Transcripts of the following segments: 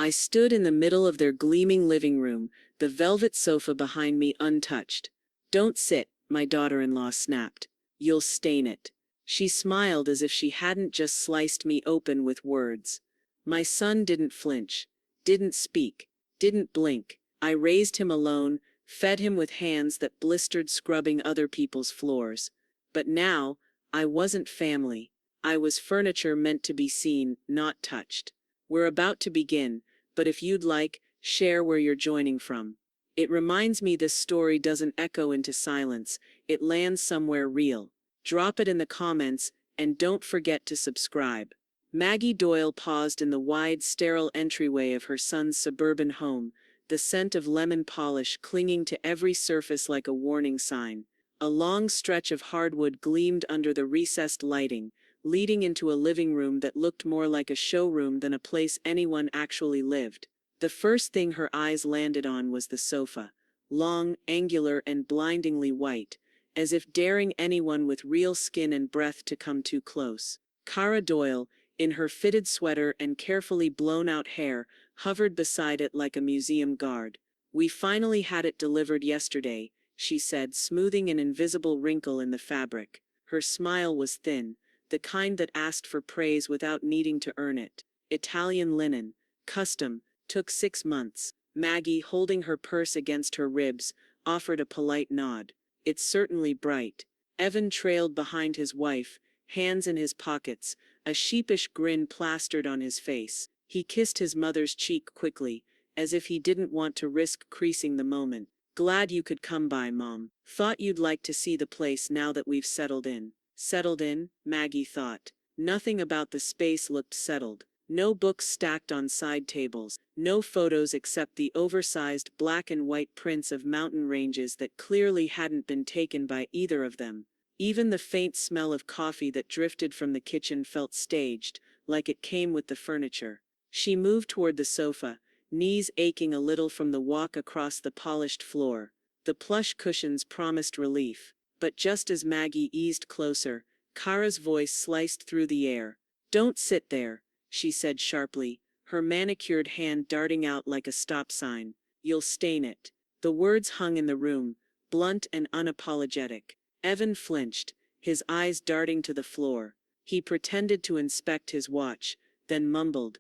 I stood in the middle of their gleaming living room, the velvet sofa behind me untouched. "Don't sit," my daughter-in-law snapped. "You'll stain it." She smiled as if she hadn't just sliced me open with words. My son didn't flinch, didn't speak, didn't blink. I raised him alone, fed him with hands that blistered scrubbing other people's floors. But now, I wasn't family. I was furniture meant to be seen, not touched. "We're about to begin, but if you'd like, share where you're joining from." It reminds me this story doesn't echo into silence, it lands somewhere real. Drop it in the comments, and don't forget to subscribe. Maggie Doyle paused in the wide, sterile entryway of her son's suburban home, the scent of lemon polish clinging to every surface like a warning sign. A long stretch of hardwood gleamed under the recessed lighting, leading into a living room that looked more like a showroom than a place anyone actually lived. The first thing her eyes landed on was the sofa, long, angular, and blindingly white, as if daring anyone with real skin and breath to come too close. Kara Doyle, in her fitted sweater and carefully blown-out hair, hovered beside it like a museum guard. "We finally had it delivered yesterday," she said, smoothing an invisible wrinkle in the fabric. Her smile was thin, the kind that asked for praise without needing to earn it. "Italian linen, custom, took 6 months." Maggie, holding her purse against her ribs, offered a polite nod. "It's certainly bright." Evan trailed behind his wife, hands in his pockets, a sheepish grin plastered on his face. He kissed his mother's cheek quickly, as if he didn't want to risk creasing the moment. "Glad you could come by, Mom. Thought you'd like to see the place now that we've settled in." Settled in, Maggie thought. Nothing about the space looked settled. No books stacked on side tables, no photos except the oversized black and white prints of mountain ranges that clearly hadn't been taken by either of them. Even the faint smell of coffee that drifted from the kitchen felt staged, like it came with the furniture. She moved toward the sofa, knees aching a little from the walk across the polished floor. The plush cushions promised relief. But just as Maggie eased closer, Kara's voice sliced through the air. "Don't sit there," she said sharply, her manicured hand darting out like a stop sign. "You'll stain it." The words hung in the room, blunt and unapologetic. Evan flinched, his eyes darting to the floor. He pretended to inspect his watch, then mumbled,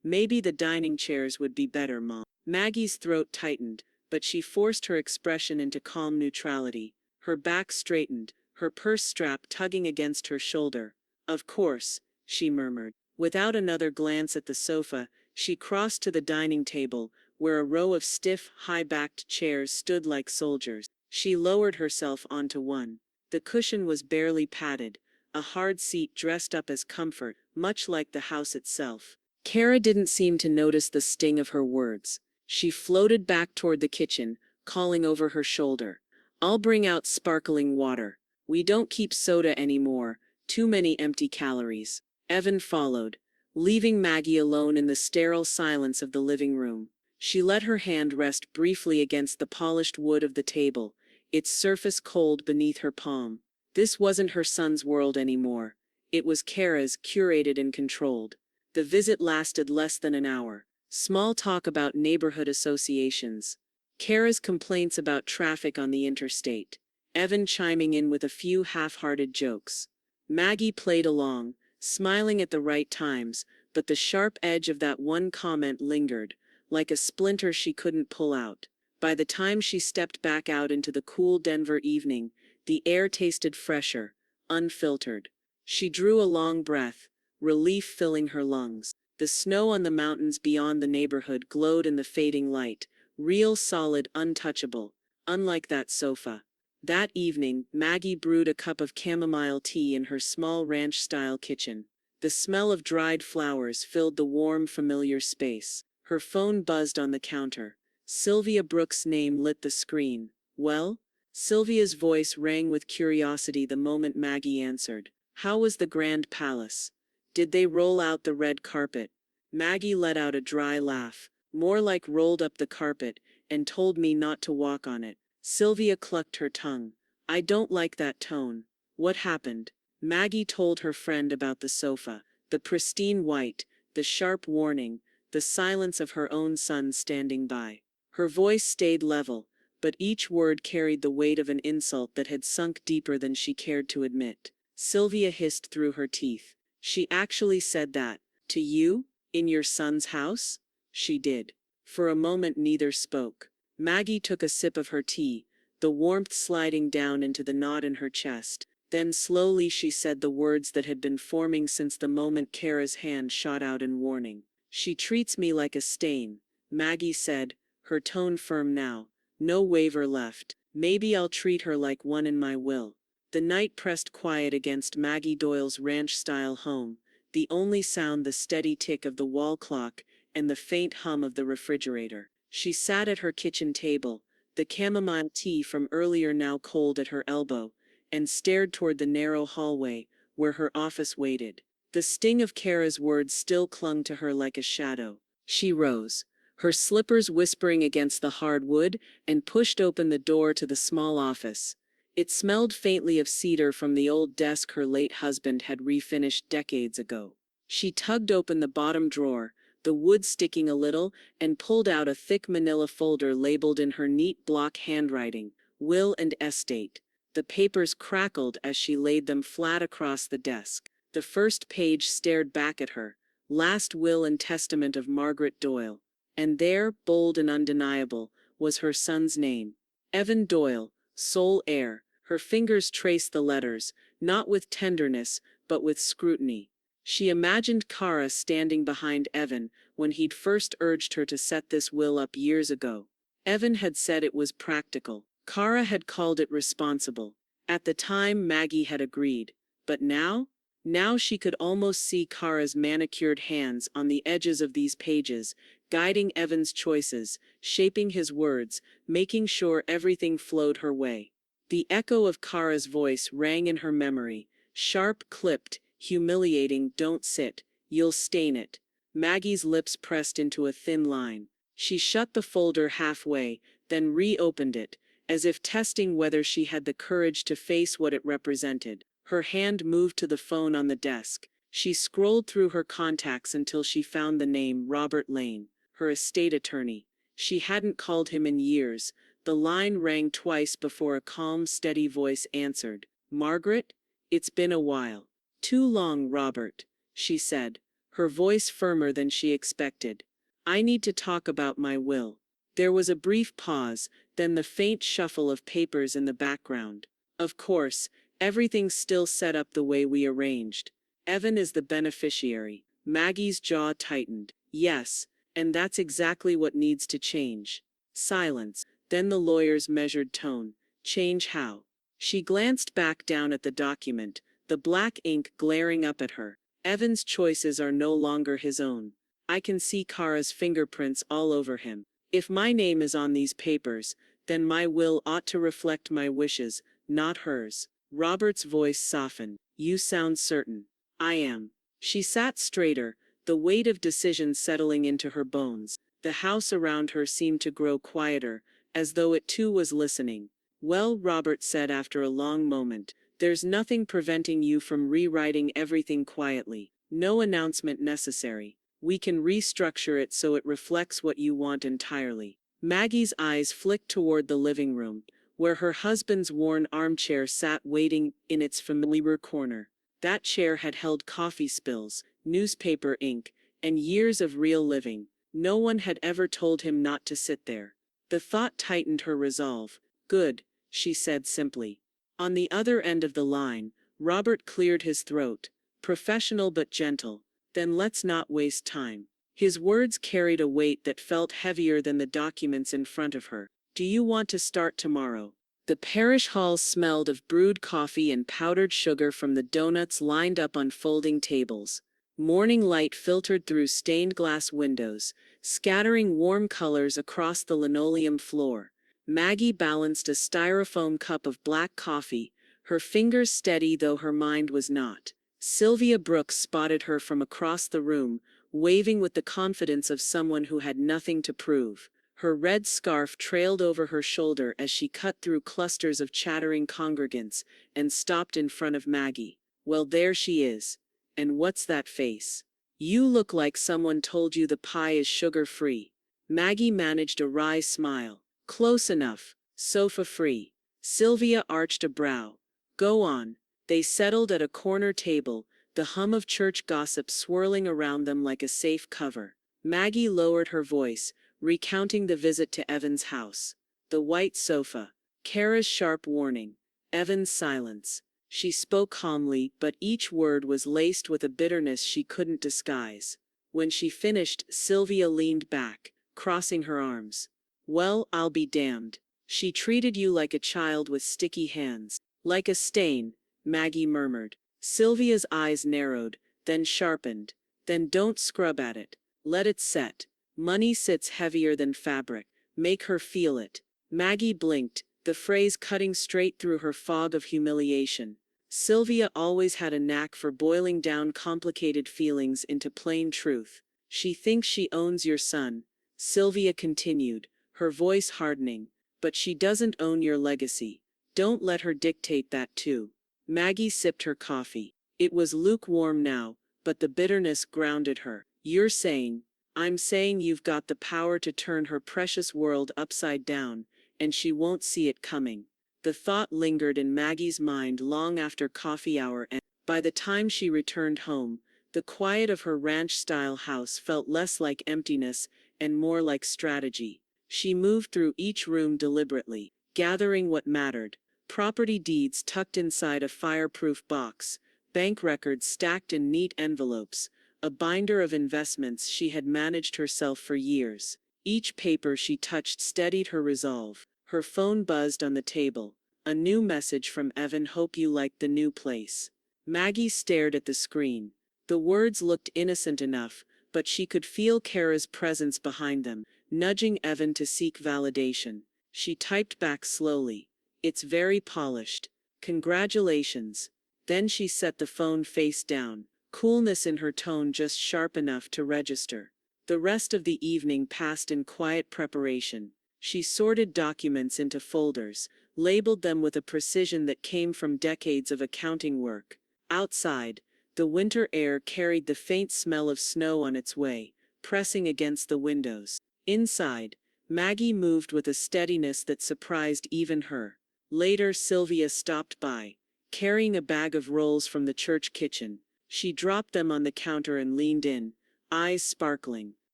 Maybe the dining chairs would be better, Mom." Maggie's throat tightened, but she forced her expression into calm neutrality. Her back straightened, her purse strap tugging against her shoulder. "Of course," she murmured. Without another glance at the sofa, she crossed to the dining table, where a row of stiff, high-backed chairs stood like soldiers. She lowered herself onto one. The cushion was barely padded, a hard seat dressed up as comfort, much like the house itself. Kara didn't seem to notice the sting of her words. She floated back toward the kitchen, calling over her shoulder, "I'll bring out sparkling water. We don't keep soda anymore, too many empty calories." Evan followed, leaving Maggie alone in the sterile silence of the living room. She let her hand rest briefly against the polished wood of the table, its surface cold beneath her palm. This wasn't her son's world anymore. It was Kara's, curated and controlled. The visit lasted less than an hour. Small talk about neighborhood associations. Kara's complaints about traffic on the interstate. Evan chiming in with a few half-hearted jokes. Maggie played along, smiling at the right times, but the sharp edge of that one comment lingered, like a splinter she couldn't pull out. By the time she stepped back out into the cool Denver evening, the air tasted fresher, unfiltered. She drew a long breath, relief filling her lungs. The snow on the mountains beyond the neighborhood glowed in the fading light, real, solid, untouchable, unlike that sofa. That evening, Maggie brewed a cup of chamomile tea in her small ranch-style kitchen. The smell of dried flowers filled the warm, familiar space. Her phone buzzed on the counter. Sylvia Brooks' name lit the screen. "Well?" Sylvia's voice rang with curiosity the moment Maggie answered. "How was the Grand Palace? Did they roll out the red carpet?" Maggie let out a dry laugh, more like rolled up the carpet, and told me not to walk on it. Sylvia clucked her tongue. "I don't like that tone. What happened?" Maggie told her friend about the sofa, the pristine white, the sharp warning, the silence of her own son standing by. Her voice stayed level, but each word carried the weight of an insult that had sunk deeper than she cared to admit. Sylvia hissed through her teeth. She actually said that? To you? In your son's house? She did. For a moment neither spoke. Maggie took a sip of her tea, the warmth sliding down into the knot in her chest. Then slowly she said the words that had been forming since the moment Kara's hand shot out in warning. She treats me like a stain, Maggie said, her tone firm now. No waver left. Maybe I'll treat her like one in my will. The night pressed quiet against Maggie Doyle's ranch-style home, the only sound the steady tick of the wall clock and the faint hum of the refrigerator. She sat at her kitchen table, the chamomile tea from earlier now cold at her elbow, and stared toward the narrow hallway where her office waited. The sting of Kara's words still clung to her like a shadow. She rose, her slippers whispering against the hard wood, and pushed open the door to the small office. It smelled faintly of cedar from the old desk her late husband had refinished decades ago. She tugged open the bottom drawer, the wood sticking a little, and pulled out a thick manila folder labeled in her neat block handwriting, Will and Estate. The papers crackled as she laid them flat across the desk. The first page stared back at her, Last Will and Testament of Margaret Doyle. And there, bold and undeniable, was her son's name. Evan Doyle, sole heir. Her fingers traced the letters, not with tenderness, but with scrutiny. She imagined Kara standing behind Evan when he'd first urged her to set this will up years ago. Evan had said it was practical. Kara had called it responsible. At the time, Maggie had agreed. But now? Now she could almost see Kara's manicured hands on the edges of these pages, guiding Evan's choices, shaping his words, making sure everything flowed her way. The echo of Kara's voice rang in her memory, sharp, clipped, humiliating, don't sit, you'll stain it. Maggie's lips pressed into a thin line. She shut the folder halfway, then reopened it, as if testing whether she had the courage to face what it represented. Her hand moved to the phone on the desk. She scrolled through her contacts until she found the name Robert Lane, her estate attorney. She hadn't called him in years. The line rang twice before a calm, steady voice answered. Margaret? It's been a while. Too long, Robert, she said, her voice firmer than she expected. I need to talk about my will. There was a brief pause, then the faint shuffle of papers in the background. Of course, everything's still set up the way we arranged. Evan is the beneficiary. Maggie's jaw tightened. Yes, and that's exactly what needs to change. Silence. Then the lawyer's measured tone. Change how? She glanced back down at the document, the black ink glaring up at her. Evan's choices are no longer his own. I can see Kara's fingerprints all over him. If my name is on these papers, then my will ought to reflect my wishes, not hers. Robert's voice softened. You sound certain. I am. She sat straighter, the weight of decision settling into her bones. The house around her seemed to grow quieter, as though it too was listening. Well, Robert said after a long moment, there's nothing preventing you from rewriting everything quietly. No announcement necessary. We can restructure it so it reflects what you want entirely. Maggie's eyes flicked toward the living room, where her husband's worn armchair sat waiting in its familiar corner. That chair had held coffee spills, newspaper ink, and years of real living. No one had ever told him not to sit there. The thought tightened her resolve. Good, she said simply. On the other end of the line, Robert cleared his throat. Professional but gentle. Then let's not waste time. His words carried a weight that felt heavier than the documents in front of her. Do you want to start tomorrow? The parish hall smelled of brewed coffee and powdered sugar from the donuts lined up on folding tables. Morning light filtered through stained glass windows, scattering warm colors across the linoleum floor. Maggie balanced a styrofoam cup of black coffee, her fingers steady though her mind was not. Sylvia Brooks spotted her from across the room, waving with the confidence of someone who had nothing to prove. Her red scarf trailed over her shoulder as she cut through clusters of chattering congregants and stopped in front of Maggie. Well, there she is. And what's that face? You look like someone told you the pie is sugar-free. Maggie managed a wry smile. Close enough. Sofa-free. Sylvia arched a brow. Go on. They settled at a corner table, the hum of church gossip swirling around them like a safe cover. Maggie lowered her voice, recounting the visit to Evan's house. The white sofa. Kara's sharp warning. Evan's silence. She spoke calmly, but each word was laced with a bitterness she couldn't disguise. When she finished, Sylvia leaned back, crossing her arms. Well, I'll be damned. She treated you like a child with sticky hands. Like a stain, Maggie murmured. Sylvia's eyes narrowed, then sharpened. Then don't scrub at it. Let it set. Money sits heavier than fabric. Make her feel it. Maggie blinked, the phrase cutting straight through her fog of humiliation. Sylvia always had a knack for boiling down complicated feelings into plain truth. She thinks she owns your son, Sylvia continued, her voice hardening, but she doesn't own your legacy. Don't let her dictate that too. Maggie sipped her coffee. It was lukewarm now, but the bitterness grounded her. You're saying, I'm saying you've got the power to turn her precious world upside down, and she won't see it coming. The thought lingered in Maggie's mind long after coffee hour, and by the time she returned home, the quiet of her ranch-style house felt less like emptiness and more like strategy. She moved through each room deliberately, gathering what mattered. Property deeds tucked inside a fireproof box, bank records stacked in neat envelopes, a binder of investments she had managed herself for years. Each paper she touched steadied her resolve. Her phone buzzed on the table. A new message from Evan. Hope you liked the new place. Maggie stared at the screen. The words looked innocent enough, but she could feel Kara's presence behind them, nudging Evan to seek validation. She typed back slowly. It's very polished. Congratulations. Then she set the phone face down, coolness in her tone just sharp enough to register. The rest of the evening passed in quiet preparation. She sorted documents into folders, labeled them with a precision that came from decades of accounting work. Outside, the winter air carried the faint smell of snow on its way, pressing against the windows. Inside, Maggie moved with a steadiness that surprised even her. Later, Sylvia stopped by, carrying a bag of rolls from the church kitchen. She dropped them on the counter and leaned in, eyes sparkling.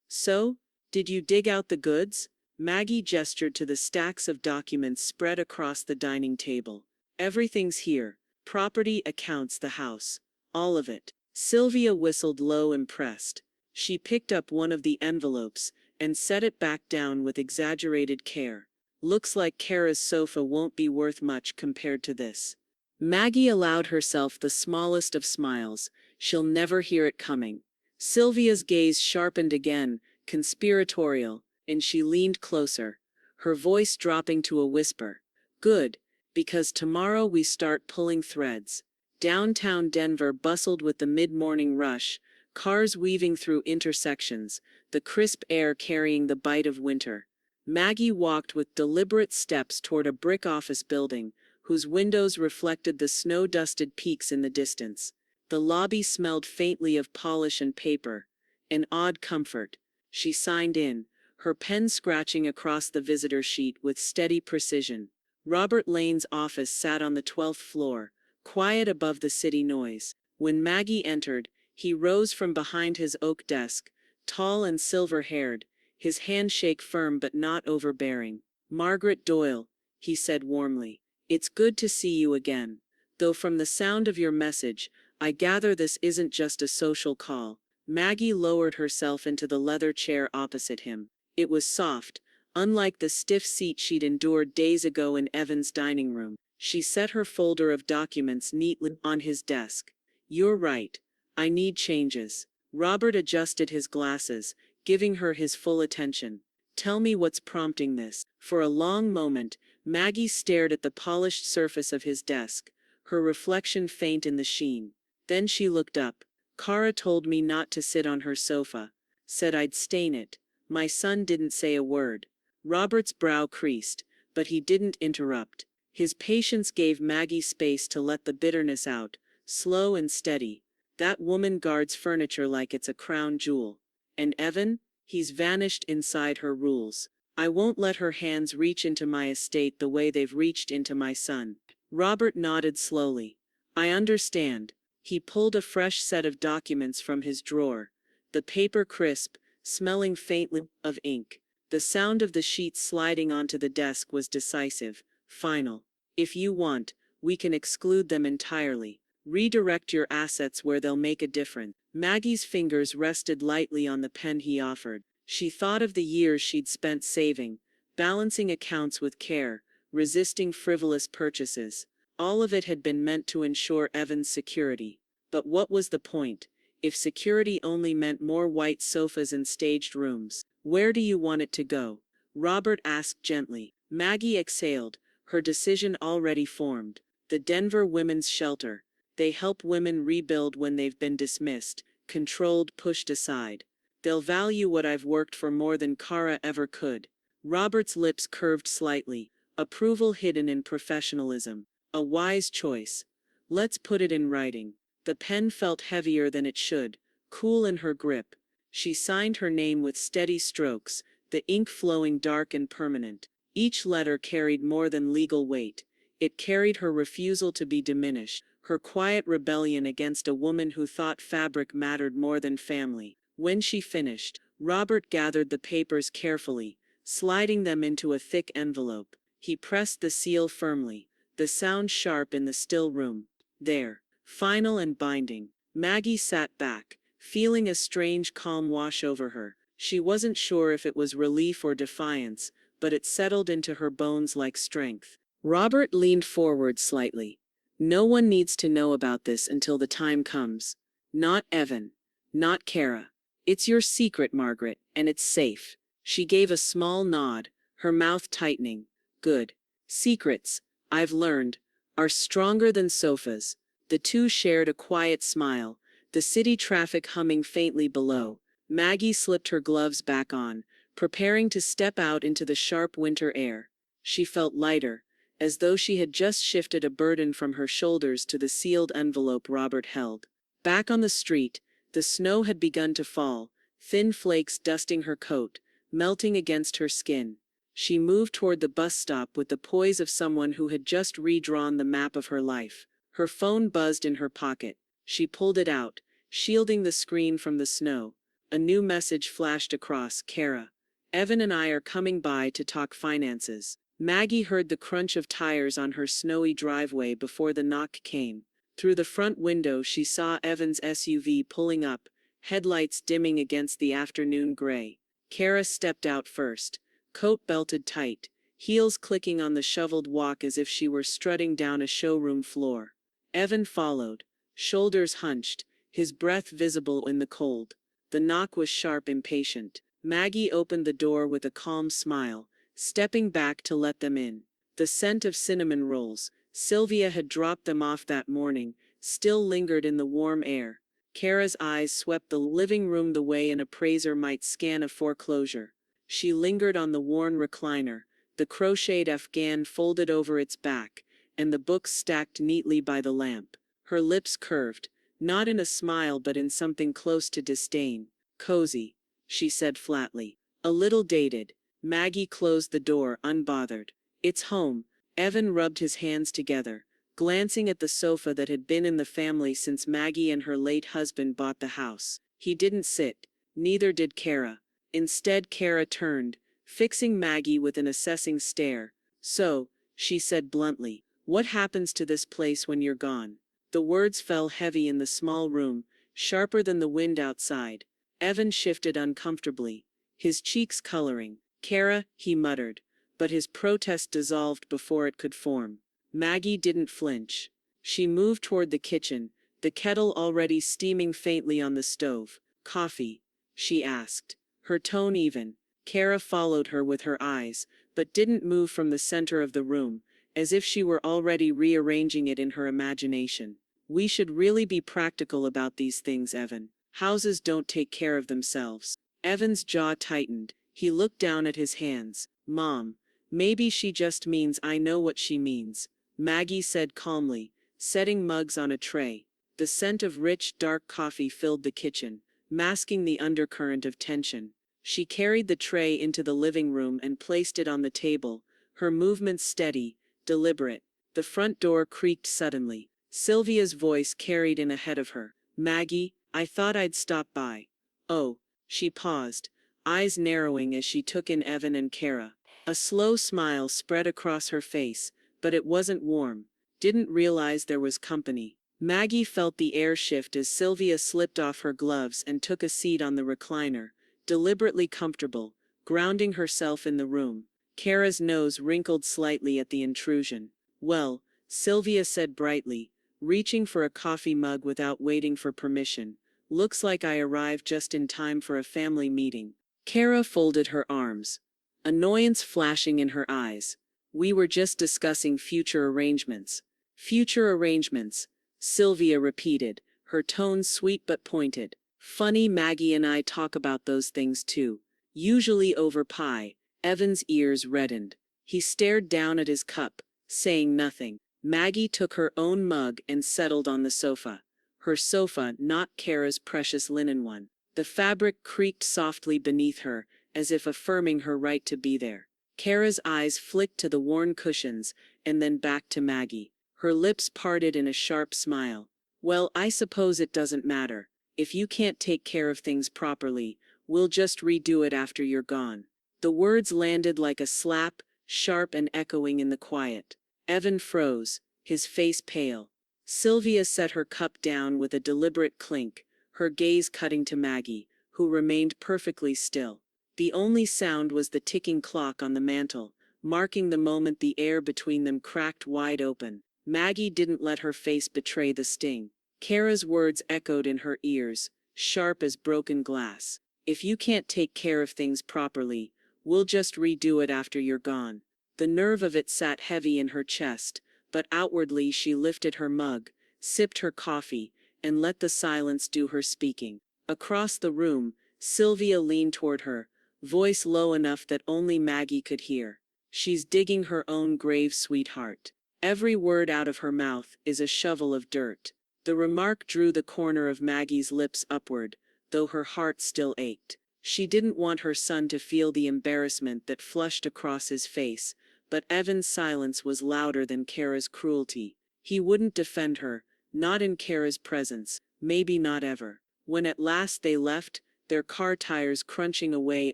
So, did you dig out the goods? Maggie gestured to the stacks of documents spread across the dining table. Everything's here. Property, accounts, the house. All of it. Sylvia whistled low, impressed. She picked up one of the envelopes and set it back down with exaggerated care. Looks like Kara's sofa won't be worth much compared to this. Maggie allowed herself the smallest of smiles. She'll never hear it coming. Sylvia's gaze sharpened again, conspiratorial, and she leaned closer, her voice dropping to a whisper. Good, because tomorrow we start pulling threads. Downtown Denver bustled with the mid-morning rush, cars weaving through intersections, the crisp air carrying the bite of winter. Maggie walked with deliberate steps toward a brick office building, whose windows reflected the snow-dusted peaks in the distance. The lobby smelled faintly of polish and paper, an odd comfort. She signed in, her pen scratching across the visitor sheet with steady precision. Robert Lane's office sat on the 12th floor, quiet above the city noise. When Maggie entered, he rose from behind his oak desk, tall and silver-haired, his handshake firm but not overbearing. Margaret Doyle, he said warmly, it's good to see you again. Though from the sound of your message, I gather this isn't just a social call. Maggie lowered herself into the leather chair opposite him. It was soft, unlike the stiff seat she'd endured days ago in Evan's dining room. She set her folder of documents neatly on his desk. You're right. I need changes. Robert adjusted his glasses, giving her his full attention. Tell me what's prompting this. For a long moment, Maggie stared at the polished surface of his desk, her reflection faint in the sheen. Then she looked up. Kara told me not to sit on her sofa. Said I'd stain it. My son didn't say a word. Robert's brow creased, but he didn't interrupt. His patience gave Maggie space to let the bitterness out, slow and steady. That woman guards furniture like it's a crown jewel. And Evan? He's vanished inside her rules. I won't let her hands reach into my estate the way they've reached into my son. Robert nodded slowly. I understand. He pulled a fresh set of documents from his drawer. The paper crisp, smelling faintly of ink. The sound of the sheets sliding onto the desk was decisive, final. If you want, we can exclude them entirely. Redirect your assets where they'll make a difference. Maggie's fingers rested lightly on the pen he offered. She thought of the years she'd spent saving, balancing accounts with care, resisting frivolous purchases. All of it had been meant to ensure Evan's security. But what was the point, if security only meant more white sofas and staged rooms? Where do you want it to go? Robert asked gently. Maggie exhaled, her decision already formed. The Denver Women's Shelter. They help women rebuild when they've been dismissed, controlled, pushed aside. They'll value what I've worked for more than Kara ever could. Robert's lips curved slightly, approval hidden in professionalism. A wise choice. Let's put it in writing. The pen felt heavier than it should, cool in her grip. She signed her name with steady strokes, the ink flowing dark and permanent. Each letter carried more than legal weight. It carried her refusal to be diminished, her quiet rebellion against a woman who thought fabric mattered more than family. When she finished, Robert gathered the papers carefully, sliding them into a thick envelope. He pressed the seal firmly, the sound sharp in the still room. There, final and binding. Maggie sat back, feeling a strange calm wash over her. She wasn't sure if it was relief or defiance, but it settled into her bones like strength. Robert leaned forward slightly. No one needs to know about this until the time comes. Not Evan. Not Kara. It's your secret, Margaret, and it's safe. She gave a small nod, her mouth tightening. Good. Secrets, I've learned, are stronger than sofas. The two shared a quiet smile, the city traffic humming faintly below. Maggie slipped her gloves back on, preparing to step out into the sharp winter air. She felt lighter, as though she had just shifted a burden from her shoulders to the sealed envelope Robert held. Back on the street, the snow had begun to fall, thin flakes dusting her coat, melting against her skin. She moved toward the bus stop with the poise of someone who had just redrawn the map of her life. Her phone buzzed in her pocket. She pulled it out, shielding the screen from the snow. A new message flashed across. Kara. Evan and I are coming by to talk finances. Maggie heard the crunch of tires on her snowy driveway before the knock came. Through the front window she saw Evan's SUV pulling up, headlights dimming against the afternoon gray. Kara stepped out first, coat belted tight, heels clicking on the shoveled walk as if she were strutting down a showroom floor. Evan followed, shoulders hunched, his breath visible in the cold. The knock was sharp, impatient. Maggie opened the door with a calm smile, stepping back to let them in. The scent of cinnamon rolls, Sylvia had dropped them off that morning, still lingered in the warm air. Kara's eyes swept the living room the way an appraiser might scan a foreclosure. She lingered on the worn recliner, the crocheted afghan folded over its back, and the books stacked neatly by the lamp. Her lips curved, not in a smile but in something close to disdain. Cozy, she said flatly. A little dated. Maggie closed the door, unbothered. It's home. Evan rubbed his hands together, glancing at the sofa that had been in the family since Maggie and her late husband bought the house. He didn't sit. Neither did Kara. Instead, Kara turned, fixing Maggie with an assessing stare. So, she said bluntly, what happens to this place when you're gone? The words fell heavy in the small room, sharper than the wind outside. Evan shifted uncomfortably, his cheeks coloring. Kara, he muttered, but his protest dissolved before it could form. Maggie didn't flinch. She moved toward the kitchen, the kettle already steaming faintly on the stove. Coffee? She asked, her tone even. Kara followed her with her eyes, but didn't move from the center of the room, as if she were already rearranging it in her imagination. We should really be practical about these things, Evan. Houses don't take care of themselves. Evan's jaw tightened. He looked down at his hands. Mom, maybe she just means I know what she means, Maggie said calmly, setting mugs on a tray. The scent of rich, dark coffee filled the kitchen, masking the undercurrent of tension. She carried the tray into the living room and placed it on the table, her movements steady, deliberate. The front door creaked suddenly. Sylvia's voice carried in ahead of her. "Maggie, I thought I'd stop by." "Oh." She paused, eyes narrowing as she took in Evan and Kara. A slow smile spread across her face, but it wasn't warm. Didn't realize there was company. Maggie felt the air shift as Sylvia slipped off her gloves and took a seat on the recliner, deliberately comfortable, grounding herself in the room. Kara's nose wrinkled slightly at the intrusion. "Well," Sylvia said brightly, reaching for a coffee mug without waiting for permission. "Looks like I arrived just in time for a family meeting." Kara folded her arms, annoyance flashing in her eyes. "We were just discussing future arrangements." "Future arrangements," Sylvia repeated, her tone sweet but pointed. "Funny, Maggie and I talk about those things too. Usually over pie." Evan's ears reddened. He stared down at his cup, saying nothing. Maggie took her own mug and settled on the sofa. Her sofa, not Kara's precious linen one. The fabric creaked softly beneath her, as if affirming her right to be there. Kara's eyes flicked to the worn cushions, and then back to Maggie. Her lips parted in a sharp smile. "Well, I suppose it doesn't matter. If you can't take care of things properly, we'll just redo it after you're gone." The words landed like a slap, sharp and echoing in the quiet. Evan froze, his face pale. Sylvia set her cup down with a deliberate clink, her gaze cutting to Maggie, who remained perfectly still. The only sound was the ticking clock on the mantel, marking the moment the air between them cracked wide open. Maggie didn't let her face betray the sting. Kara's words echoed in her ears, sharp as broken glass. "If you can't take care of things properly, we'll just redo it after you're gone." The nerve of it sat heavy in her chest, but outwardly she lifted her mug, sipped her coffee, and let the silence do her speaking. Across the room, Sylvia leaned toward her, voice low enough that only Maggie could hear. "She's digging her own grave, sweetheart. Every word out of her mouth is a shovel of dirt." The remark drew the corner of Maggie's lips upward, though her heart still ached. She didn't want her son to feel the embarrassment that flushed across his face, but Evan's silence was louder than Kara's cruelty. He wouldn't defend her, not in Kara's presence, maybe not ever. When at last they left, their car tires crunching away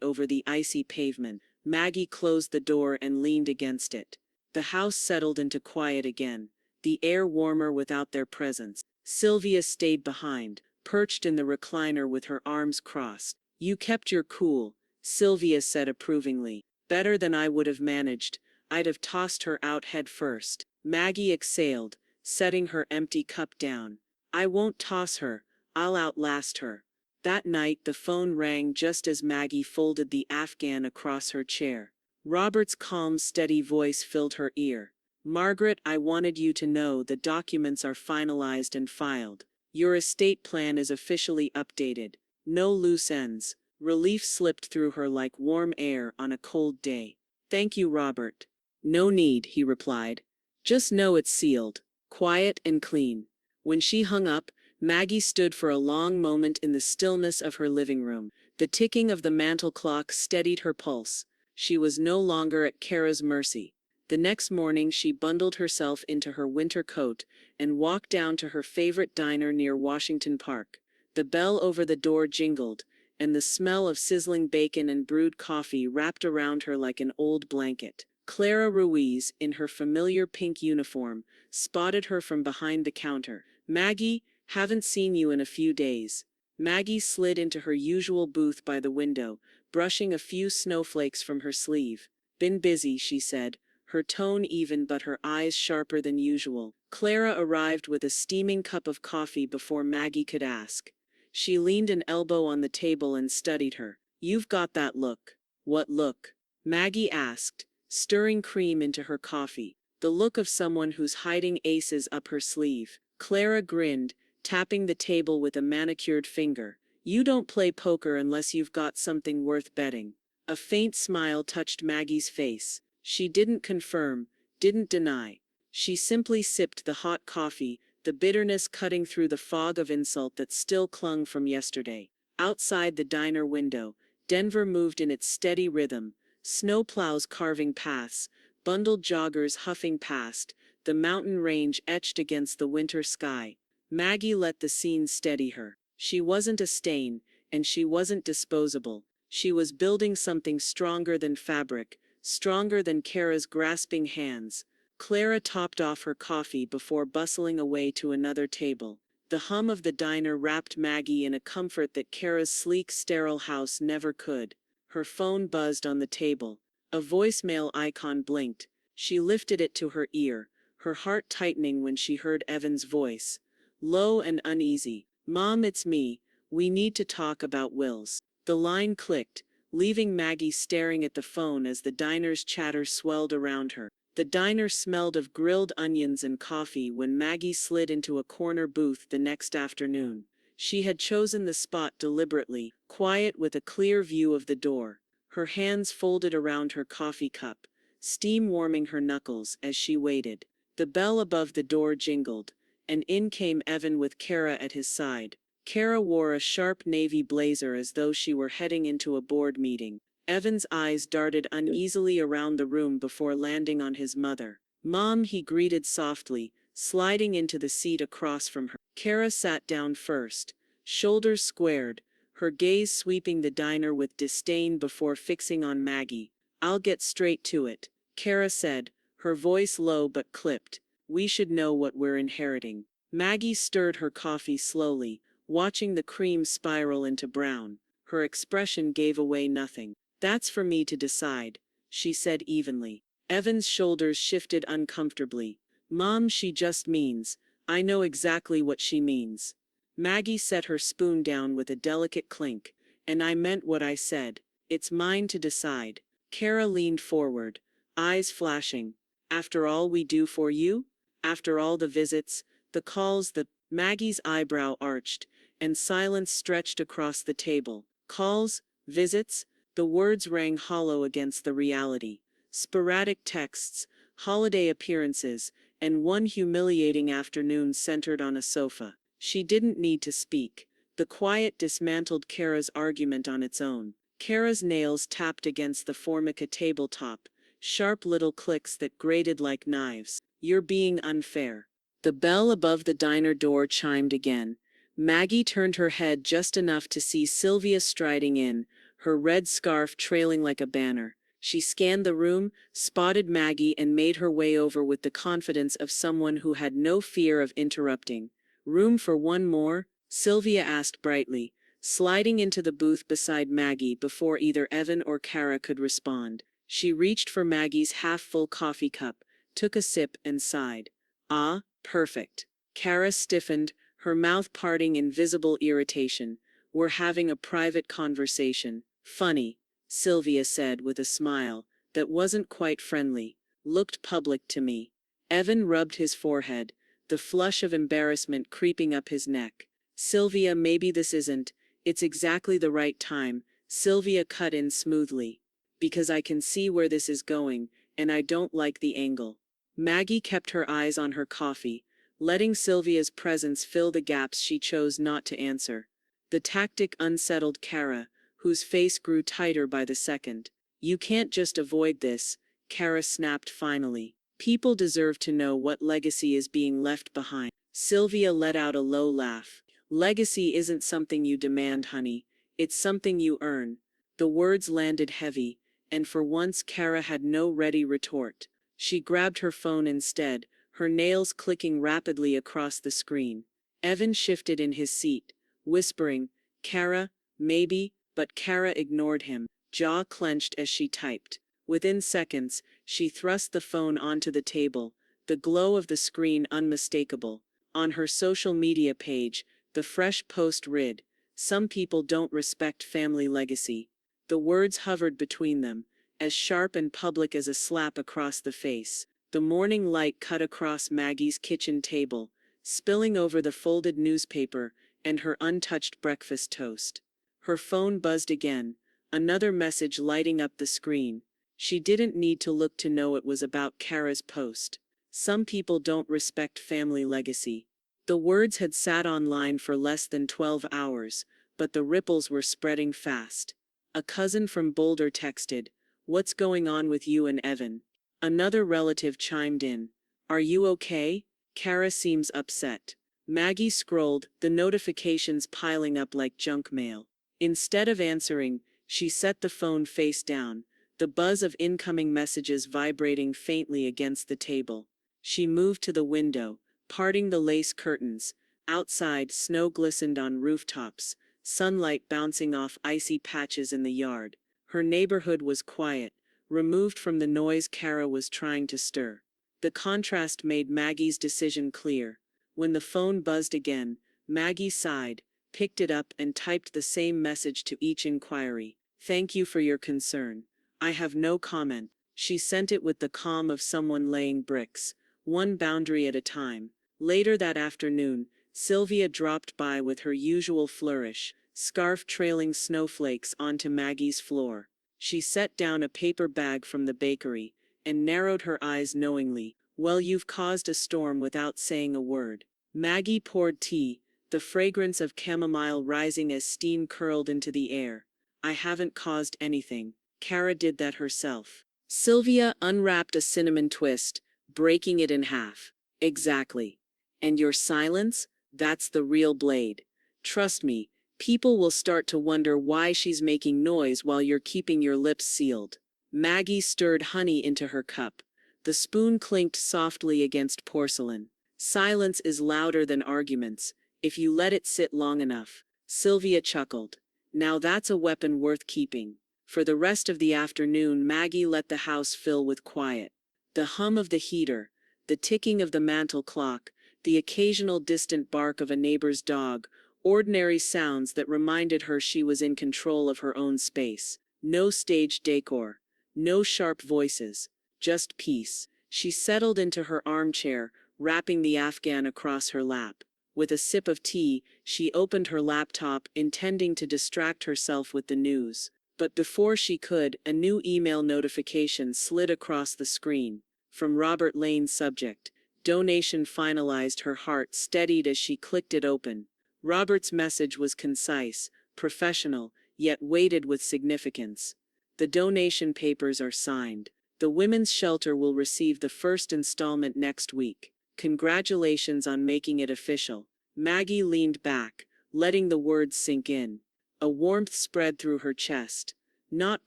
over the icy pavement, Maggie closed the door and leaned against it. The house settled into quiet again, the air warmer without their presence. Sylvia stayed behind, perched in the recliner with her arms crossed. "You kept your cool," Sylvia said approvingly. "Better than I would have managed. I'd have tossed her out head first." Maggie exhaled, setting her empty cup down. "I won't toss her, I'll outlast her." That night the phone rang just as Maggie folded the Afghan across her chair. Robert's calm, steady voice filled her ear. "Margaret, I wanted you to know the documents are finalized and filed. Your estate plan is officially updated. No loose ends." Relief slipped through her like warm air on a cold day. "Thank you, Robert." "No need," he replied. "Just know it's sealed, quiet and clean." When she hung up, Maggie stood for a long moment in the stillness of her living room. The ticking of the mantel clock steadied her pulse. She was no longer at Kara's mercy. The next morning she bundled herself into her winter coat and walked down to her favorite diner near Washington Park. The bell over the door jingled, and the smell of sizzling bacon and brewed coffee wrapped around her like an old blanket. Clara Ruiz, in her familiar pink uniform, spotted her from behind the counter. "Maggie, haven't seen you in a few days." Maggie slid into her usual booth by the window, brushing a few snowflakes from her sleeve. "Been busy," she said, her tone even but her eyes sharper than usual. Clara arrived with a steaming cup of coffee before Maggie could ask. She leaned an elbow on the table and studied her. "You've got that look." "What look?" Maggie asked, stirring cream into her coffee. "The look of someone who's hiding aces up her sleeve." Clara grinned, tapping the table with a manicured finger. "You don't play poker unless you've got something worth betting." A faint smile touched Maggie's face. She didn't confirm, didn't deny. She simply sipped the hot coffee, the bitterness cutting through the fog of insult that still clung from yesterday. Outside the diner window, Denver moved in its steady rhythm, snowplows carving paths, bundled joggers huffing past, the mountain range etched against the winter sky. Maggie let the scene steady her. She wasn't a stain, and she wasn't disposable. She was building something stronger than fabric, stronger than Kara's grasping hands. Clara topped off her coffee before bustling away to another table. The hum of the diner wrapped Maggie in a comfort that Kara's sleek, sterile house never could. Her phone buzzed on the table. A voicemail icon blinked. She lifted it to her ear, her heart tightening when she heard Evan's voice. Low and uneasy. "Mom, it's me. We need to talk about Wills." The line clicked, leaving Maggie staring at the phone as the diner's chatter swelled around her. The diner smelled of grilled onions and coffee when Maggie slid into a corner booth the next afternoon. She had chosen the spot deliberately, quiet with a clear view of the door. Her hands folded around her coffee cup, steam warming her knuckles as she waited. The bell above the door jingled, and in came Evan with Kara at his side. Kara wore a sharp navy blazer as though she were heading into a board meeting. Evan's eyes darted uneasily around the room before landing on his mother. "Mom," he greeted softly, sliding into the seat across from her. Kara sat down first, shoulders squared, her gaze sweeping the diner with disdain before fixing on Maggie. "I'll get straight to it," Kara said, her voice low but clipped. "We should know what we're inheriting." Maggie stirred her coffee slowly, watching the cream spiral into brown. Her expression gave away nothing. "That's for me to decide," she said evenly. Evan's shoulders shifted uncomfortably. "Mom, she just means. I know exactly what she means." Maggie set her spoon down with a delicate clink. "And I meant what I said. It's mine to decide." Kara leaned forward, eyes flashing. "After all we do for you? After all the visits, the calls, the—" Maggie's eyebrow arched, and silence stretched across the table. "Calls? Visits?" The words rang hollow against the reality. Sporadic texts, holiday appearances, and one humiliating afternoon centered on a sofa. She didn't need to speak. The quiet dismantled Kara's argument on its own. Kara's nails tapped against the Formica tabletop, sharp little clicks that grated like knives. "You're being unfair." The bell above the diner door chimed again. Maggie turned her head just enough to see Sylvia striding in, her red scarf trailing like a banner. She scanned the room, spotted Maggie, and made her way over with the confidence of someone who had no fear of interrupting. "Room for one more?" Sylvia asked brightly, sliding into the booth beside Maggie before either Evan or Kara could respond. She reached for Maggie's half-full coffee cup, took a sip, and sighed. "Ah, perfect." Kara stiffened, her mouth parting in visible irritation. "We're having a private conversation." "Funny," Sylvia said with a smile that wasn't quite friendly. "Looked public to me." Evan rubbed his forehead, the flush of embarrassment creeping up his neck. "Sylvia, maybe this isn't. It's exactly the right time," Sylvia cut in smoothly. "Because I can see where this is going, and I don't like the angle." Maggie kept her eyes on her coffee, letting Sylvia's presence fill the gaps she chose not to answer. The tactic unsettled Kara, whose face grew tighter by the second. "You can't just avoid this," Kara snapped finally. "People deserve to know what legacy is being left behind." Sylvia let out a low laugh. "Legacy isn't something you demand, honey. It's something you earn." The words landed heavy, and for once Kara had no ready retort. She grabbed her phone instead, her nails clicking rapidly across the screen. Evan shifted in his seat, whispering, "Kara, maybe," but Kara ignored him, jaw clenched as she typed. Within seconds, she thrust the phone onto the table, the glow of the screen unmistakable. On her social media page, the fresh post read, "Some people don't respect family legacy." The words hovered between them, as sharp and public as a slap across the face. The morning light cut across Maggie's kitchen table, spilling over the folded newspaper and her untouched breakfast toast. Her phone buzzed again, another message lighting up the screen. She didn't need to look to know it was about Kara's post. "Some people don't respect family legacy." The words had sat online for less than 12 hours, but the ripples were spreading fast. A cousin from Boulder texted, "What's going on with you and Evan?" Another relative chimed in, "Are you okay? Kara seems upset." Maggie scrolled, the notifications piling up like junk mail. Instead of answering, she set the phone face down, the buzz of incoming messages vibrating faintly against the table. She moved to the window, parting the lace curtains. Outside, snow glistened on rooftops, sunlight bouncing off icy patches in the yard. Her neighborhood was quiet, removed from the noise Kara was trying to stir. The contrast made Maggie's decision clear. When the phone buzzed again, Maggie sighed, picked it up and typed the same message to each inquiry. "Thank you for your concern. I have no comment." She sent it with the calm of someone laying bricks, one boundary at a time. Later that afternoon, Sylvia dropped by with her usual flourish, scarf trailing snowflakes onto Maggie's floor. She set down a paper bag from the bakery, and narrowed her eyes knowingly. "Well, you've caused a storm without saying a word." Maggie poured tea, the fragrance of chamomile rising as steam curled into the air. "I haven't caused anything. Kara did that herself." Sylvia unwrapped a cinnamon twist, breaking it in half. "Exactly. And your silence? That's the real blade. Trust me, people will start to wonder why she's making noise while you're keeping your lips sealed." Maggie stirred honey into her cup. The spoon clinked softly against porcelain. "Silence is louder than arguments, if you let it sit long enough." Sylvia chuckled. "Now that's a weapon worth keeping." For the rest of the afternoon, Maggie let the house fill with quiet. The hum of the heater, the ticking of the mantel clock, the occasional distant bark of a neighbor's dog, ordinary sounds that reminded her she was in control of her own space. No staged decor, no sharp voices, just peace. She settled into her armchair, wrapping the Afghan across her lap. With a sip of tea, she opened her laptop, intending to distract herself with the news. But before she could, a new email notification slid across the screen. From Robert Lane's subject. Donation finalized. Her heart steadied as she clicked it open. Robert's message was concise, professional, yet weighted with significance. "The donation papers are signed. The women's shelter will receive the first installment next week. Congratulations on making it official." Maggie leaned back, letting the words sink in. A warmth spread through her chest. Not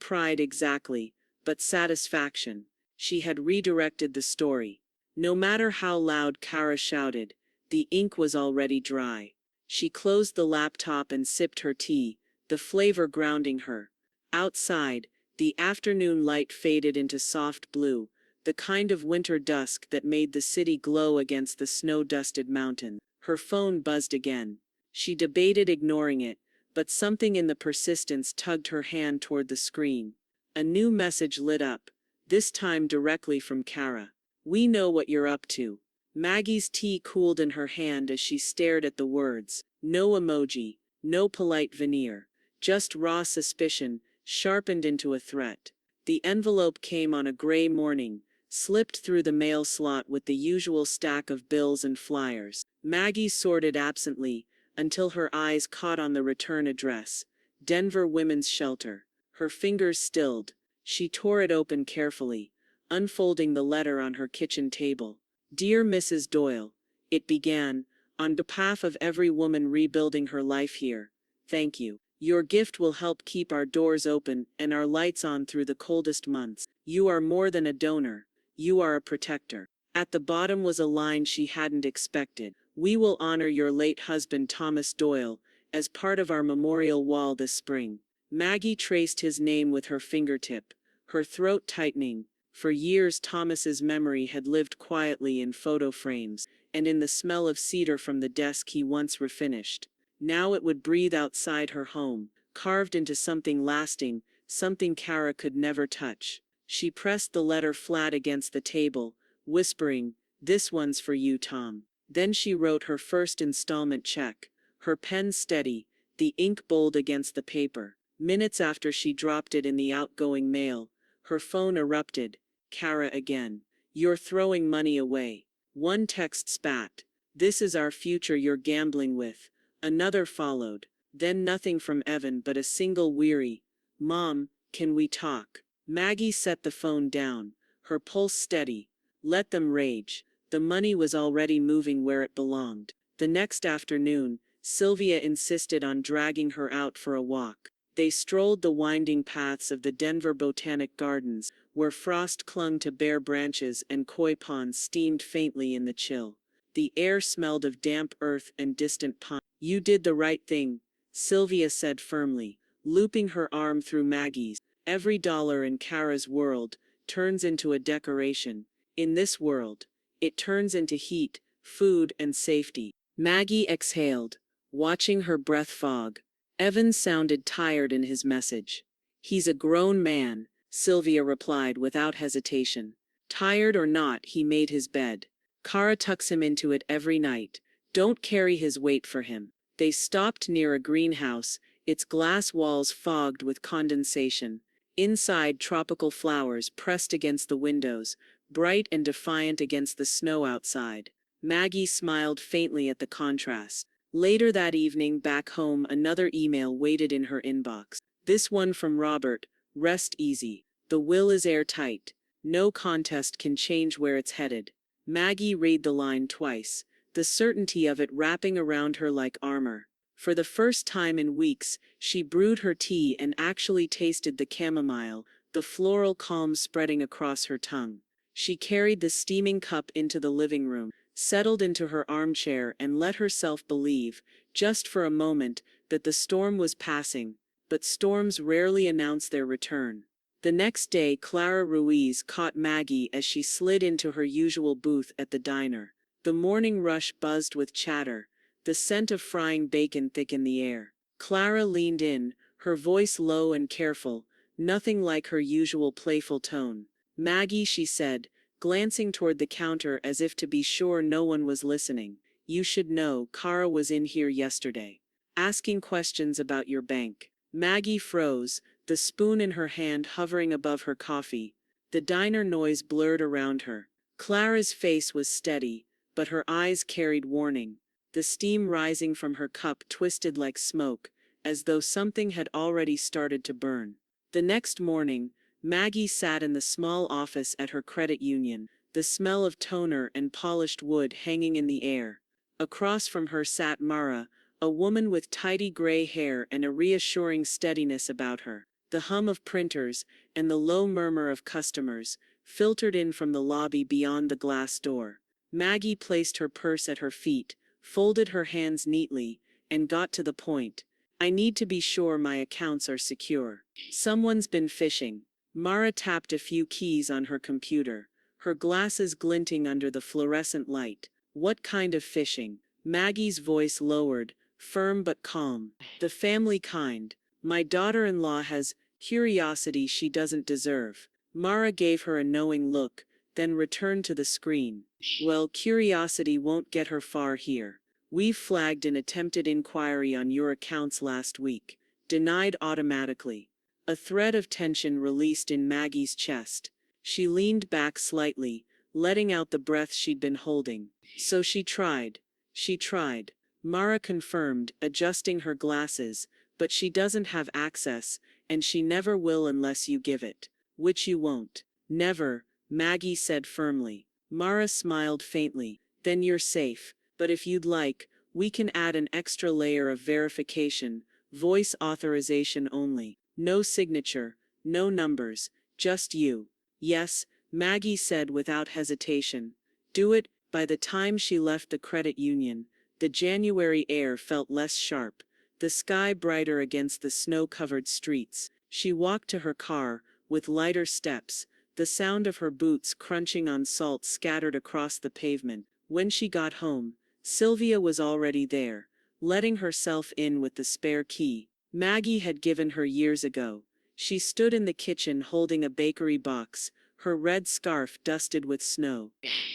pride exactly, but satisfaction. She had redirected the story. No matter how loud Kara shouted, the ink was already dry. She closed the laptop and sipped her tea, the flavor grounding her. Outside, the afternoon light faded into soft blue, the kind of winter dusk that made the city glow against the snow-dusted mountains. Her phone buzzed again. She debated ignoring it, but something in the persistence tugged her hand toward the screen. A new message lit up, this time directly from Kara. "We know what you're up to." Maggie's tea cooled in her hand as she stared at the words. No emoji, no polite veneer, just raw suspicion, sharpened into a threat. The envelope came on a gray morning, slipped through the mail slot with the usual stack of bills and flyers. Maggie sorted absently, until her eyes caught on the return address, Denver Women's Shelter. Her fingers stilled. She tore it open carefully, unfolding the letter on her kitchen table. "Dear Mrs. Doyle," it began, "on behalf of every woman rebuilding her life here, thank you. Your gift will help keep our doors open and our lights on through the coldest months. You are more than a donor, you are a protector." At the bottom was a line she hadn't expected. "We will honor your late husband Thomas Doyle as part of our memorial wall this spring." Maggie traced his name with her fingertip, her throat tightening. For years Thomas's memory had lived quietly in photo frames, and in the smell of cedar from the desk he once refinished. Now it would breathe outside her home, carved into something lasting, something Kara could never touch. She pressed the letter flat against the table, whispering, "This one's for you, Tom." Then she wrote her first installment check, her pen steady, the ink bold against the paper. Minutes after she dropped it in the outgoing mail, her phone erupted. "Kara again. You're throwing money away." One text spat. This is our future you're gambling with. Another followed. Then nothing from Evan but a single weary, "Mom, can we talk?" Maggie set the phone down, her pulse steady. Let them rage. The money was already moving where it belonged. The next afternoon, Sylvia insisted on dragging her out for a walk. They strolled the winding paths of the Denver Botanic Gardens, where frost clung to bare branches and koi ponds steamed faintly in the chill. The air smelled of damp earth and distant pine. "You did the right thing," Sylvia said firmly, looping her arm through Maggie's. "Every dollar in Kara's world turns into a decoration. In this world, it turns into heat, food, and safety." Maggie exhaled, watching her breath fog. Evan sounded tired in his message. "He's a grown man," Sylvia replied without hesitation. Tired or not, he made his bed. Kara tucks him into it every night. Don't carry his weight for him. They stopped near a greenhouse, its glass walls fogged with condensation. Inside, tropical flowers pressed against the windows, bright and defiant against the snow outside. Maggie smiled faintly at the contrast. Later that evening, back home, another email waited in her inbox. This one from Robert. "Rest easy. The will is airtight. No contest can change where it's headed." Maggie read the line twice, the certainty of it wrapping around her like armor. For the first time in weeks, she brewed her tea and actually tasted the chamomile, the floral calm spreading across her tongue. She carried the steaming cup into the living room, settled into her armchair, and let herself believe, just for a moment, that the storm was passing. But storms rarely announce their return. The next day, Clara Ruiz caught Maggie as she slid into her usual booth at the diner. The morning rush buzzed with chatter. The scent of frying bacon thick in the air. Clara leaned in, her voice low and careful, nothing like her usual playful tone. "Maggie," she said, glancing toward the counter as if to be sure no one was listening, "you should know, Kara was in here yesterday, asking questions about your bank." Maggie froze, the spoon in her hand hovering above her coffee. The diner noise blurred around her. Clara's face was steady, but her eyes carried warning. The steam rising from her cup twisted like smoke, as though something had already started to burn. The next morning, Maggie sat in the small office at her credit union, the smell of toner and polished wood hanging in the air. Across from her sat Mara, a woman with tidy gray hair and a reassuring steadiness about her. The hum of printers and the low murmur of customers filtered in from the lobby beyond the glass door. Maggie placed her purse at her feet, folded her hands neatly, and got to the point. "I need to be sure my accounts are secure. Someone's been phishing." Mara tapped a few keys on her computer, her glasses glinting under the fluorescent light. "What kind of phishing?" Maggie's voice lowered, firm but calm. "The family kind. My daughter-in-law has curiosity she doesn't deserve." Mara gave her a knowing look, then returned to the screen. "Well, curiosity won't get her far here. We've flagged an attempted inquiry on your accounts last week. Denied automatically." A thread of tension released in Maggie's chest. She leaned back slightly, letting out the breath she'd been holding. "So she tried. She tried," Mara confirmed, adjusting her glasses, "but she doesn't have access, and she never will unless you give it. Which you won't." "Never," Maggie said firmly. Mara smiled faintly. "Then you're safe. But if you'd like, we can add an extra layer of verification, voice authorization only. No signature, no numbers, just you." "Yes," Maggie said without hesitation. "Do it." By the time she left the credit union, the January air felt less sharp, the sky brighter against the snow-covered streets. She walked to her car, with lighter steps, the sound of her boots crunching on salt scattered across the pavement. When she got home, Sylvia was already there, letting herself in with the spare key Maggie had given her years ago. She stood in the kitchen holding a bakery box, her red scarf dusted with snow.